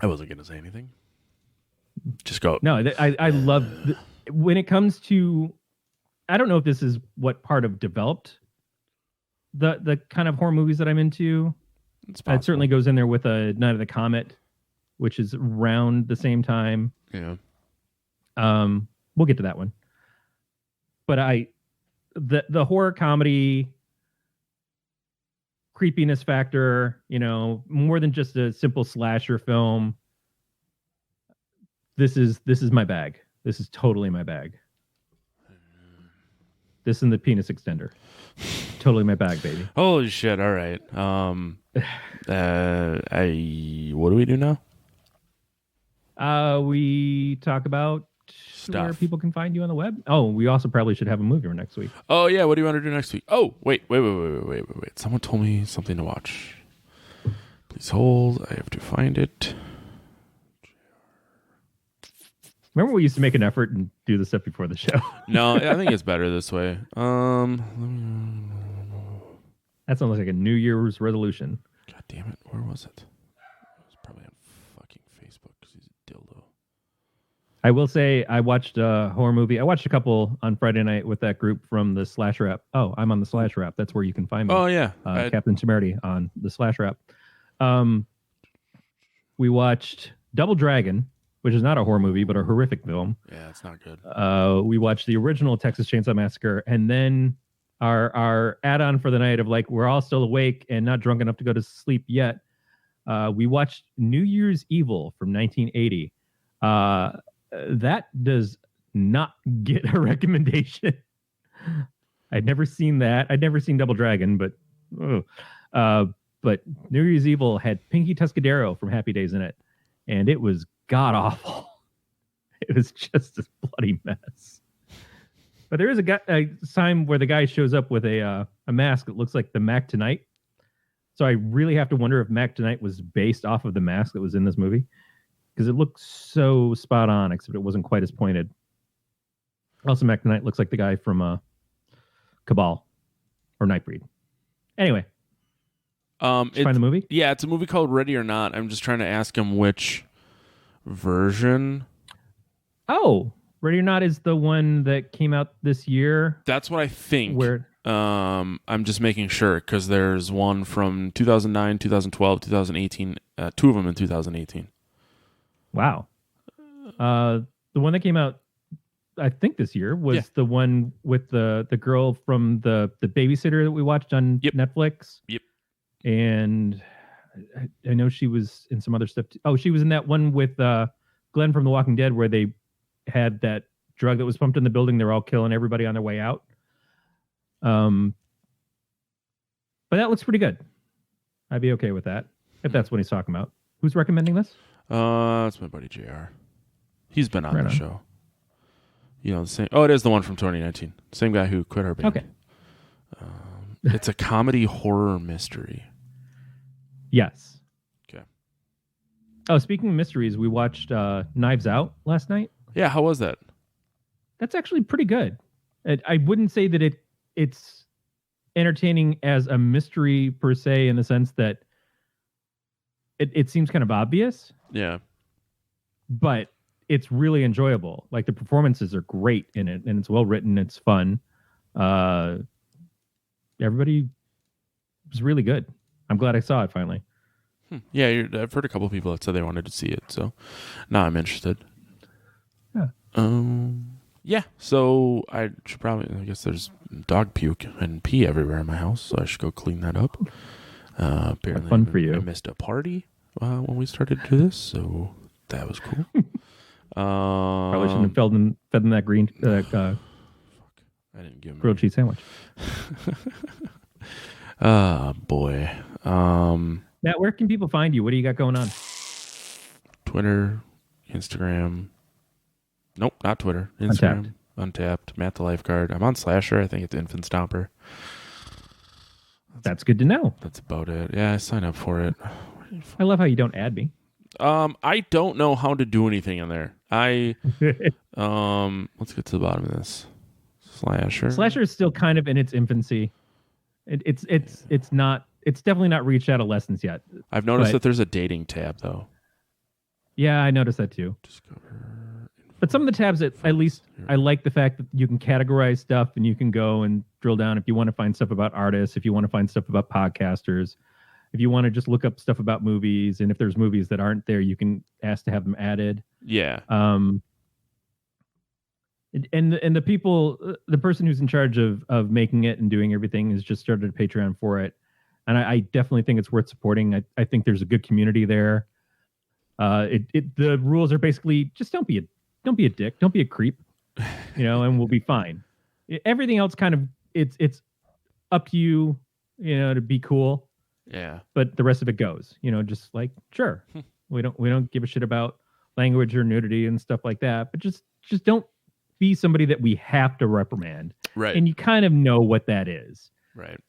I wasn't going to say anything. Just go. No, I love when it comes to. I don't know if this is what part of developed the kind of horror movies that I'm into. It certainly goes in there with a Night of the Comet, which is around the same time. Yeah. We'll get to that one. But the horror comedy creepiness factor, you know, more than just a simple slasher film. This is my bag. This is totally my bag. This and the penis extender. Totally my bag, baby. Holy shit. All right. What do we do now? We talk about Stuff. Where people can find you on the web. Oh, we also probably should have a movie next week. Oh yeah, what do you want to do next week? Oh, wait. Someone told me something to watch. Please hold. I have to find it. Remember we used to make an effort and do this stuff before the show? No, I think it's better this way. That sounds like a New Year's resolution. God damn it. Where was it? It was probably on fucking Facebook because he's a dildo. I will say I watched a horror movie. I watched a couple on Friday night with that group from the Slasher app. Oh, I'm on the Slasher app. That's where you can find me. Oh, yeah. Captain Temerity on the Slasher app. We watched Double Dragon, which is not a horror movie, but a horrific film. Yeah, it's not good. We watched the original Texas Chainsaw Massacre, and then our add-on for the night of like, we're all still awake and not drunk enough to go to sleep yet. We watched New Year's Evil from 1980. That does not get a recommendation. I'd never seen that. I'd never seen Double Dragon, but New Year's Evil had Pinky Tuscadero from Happy Days in it, and it was god awful. It was just a bloody mess. But there is a time where the guy shows up with a mask that looks like the Mac Tonight. So I really have to wonder if Mac Tonight was based off of the mask that was in this movie. Because it looks so spot on, except it wasn't quite as pointed. Also, Mac Tonight looks like the guy from Cabal or Nightbreed. Anyway, did you find the movie? Yeah, it's a movie called Ready or Not. I'm just trying to ask him which version. Oh, Ready or Not is the one that came out this year. That's what I think. Where? I'm just making sure because there's one from 2009, 2012, 2018. Two of them in 2018. Wow. The one that came out, I think this year, was the one with the girl from the Babysitter that we watched on Netflix. Yep. And I know she was in some other stuff. Oh, she was in that one with Glenn from The Walking Dead where they had that drug that was pumped in the building. They're all killing everybody on their way out. But that looks pretty good. I'd be okay with that if that's what he's talking about. Who's recommending this? It's my buddy JR. He's been on the show. You know, the same. Oh, it is the one from 2019. Same guy who quit our band. Okay. It's a comedy horror mystery. Yes. Okay. Oh, speaking of mysteries, we watched Knives Out last night. Yeah, how was that? That's actually pretty good. I wouldn't say that it's entertaining as a mystery per se, in the sense that it seems kind of obvious. Yeah. But it's really enjoyable. Like the performances are great in it, and it's well written. It's fun. Everybody was really good. I'm glad I saw it finally. Yeah, I've heard a couple people that said they wanted to see it, so now I'm interested. Yeah. Yeah. So I should probably. I guess there's dog puke and pee everywhere in my house, so I should go clean that up. Apparently, fun for you. I missed a party when we started to do this, so that was cool. Probably shouldn't have fed them that green I didn't give him grilled cheese sandwich. boy. Matt, where can people find you? What do you got going on? Twitter, Instagram. Nope, not Twitter. Instagram. Untapped. Matt the Lifeguard. I'm on Slasher. I think it's Infant Stomper. That's good to know. That's about it. Yeah, I signed up for it. I love how you don't add me. I don't know how to do anything in there. Let's get to the bottom of this. Slasher is still kind of in its infancy. It's definitely not reached adolescence yet. I've noticed that there's a dating tab though. Yeah, I noticed that too. But some of the tabs, at least I like the fact that you can categorize stuff and you can go and drill down if you want to find stuff about artists, if you want to find stuff about podcasters, if you want to just look up stuff about movies, and if there's movies that aren't there, you can ask to have them added. Yeah. And the people, the person who's in charge of making it and doing everything has just started a Patreon for it, and I definitely think it's worth supporting. I think there's a good community there. The rules are basically just don't be a dick, don't be a creep, and we'll be fine. Everything else kind of it's up to you, to be cool. Yeah. But the rest of it goes, just like, sure, we don't give a shit about language or nudity and stuff like that, but just don't be somebody that we have to reprimand. Right. And you kind of know what that is. Right.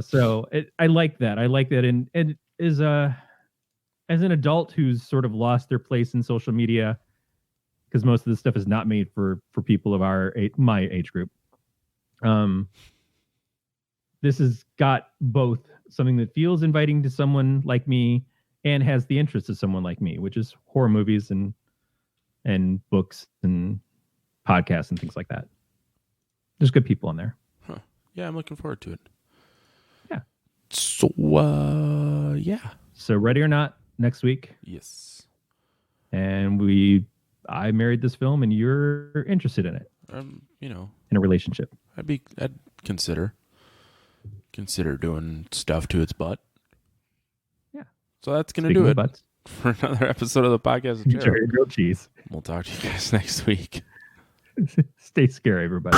So I like that. And as an adult who's sort of lost their place in social media, because most of this stuff is not made for people of my age group. This has got both something that feels inviting to someone like me and has the interest of someone like me, which is horror movies and books and podcasts and things like that. There's good people in there. Huh. Yeah, I'm looking forward to it. Yeah. So, yeah. So Ready or Not next week. Yes. And I married this film and you're interested in it. In a relationship. I'd consider doing stuff to its butt. Yeah. So that's going to do it butts. for another episode of the podcast. Enjoy your grilled cheese. We'll talk to you guys next week. Stay scary, everybody.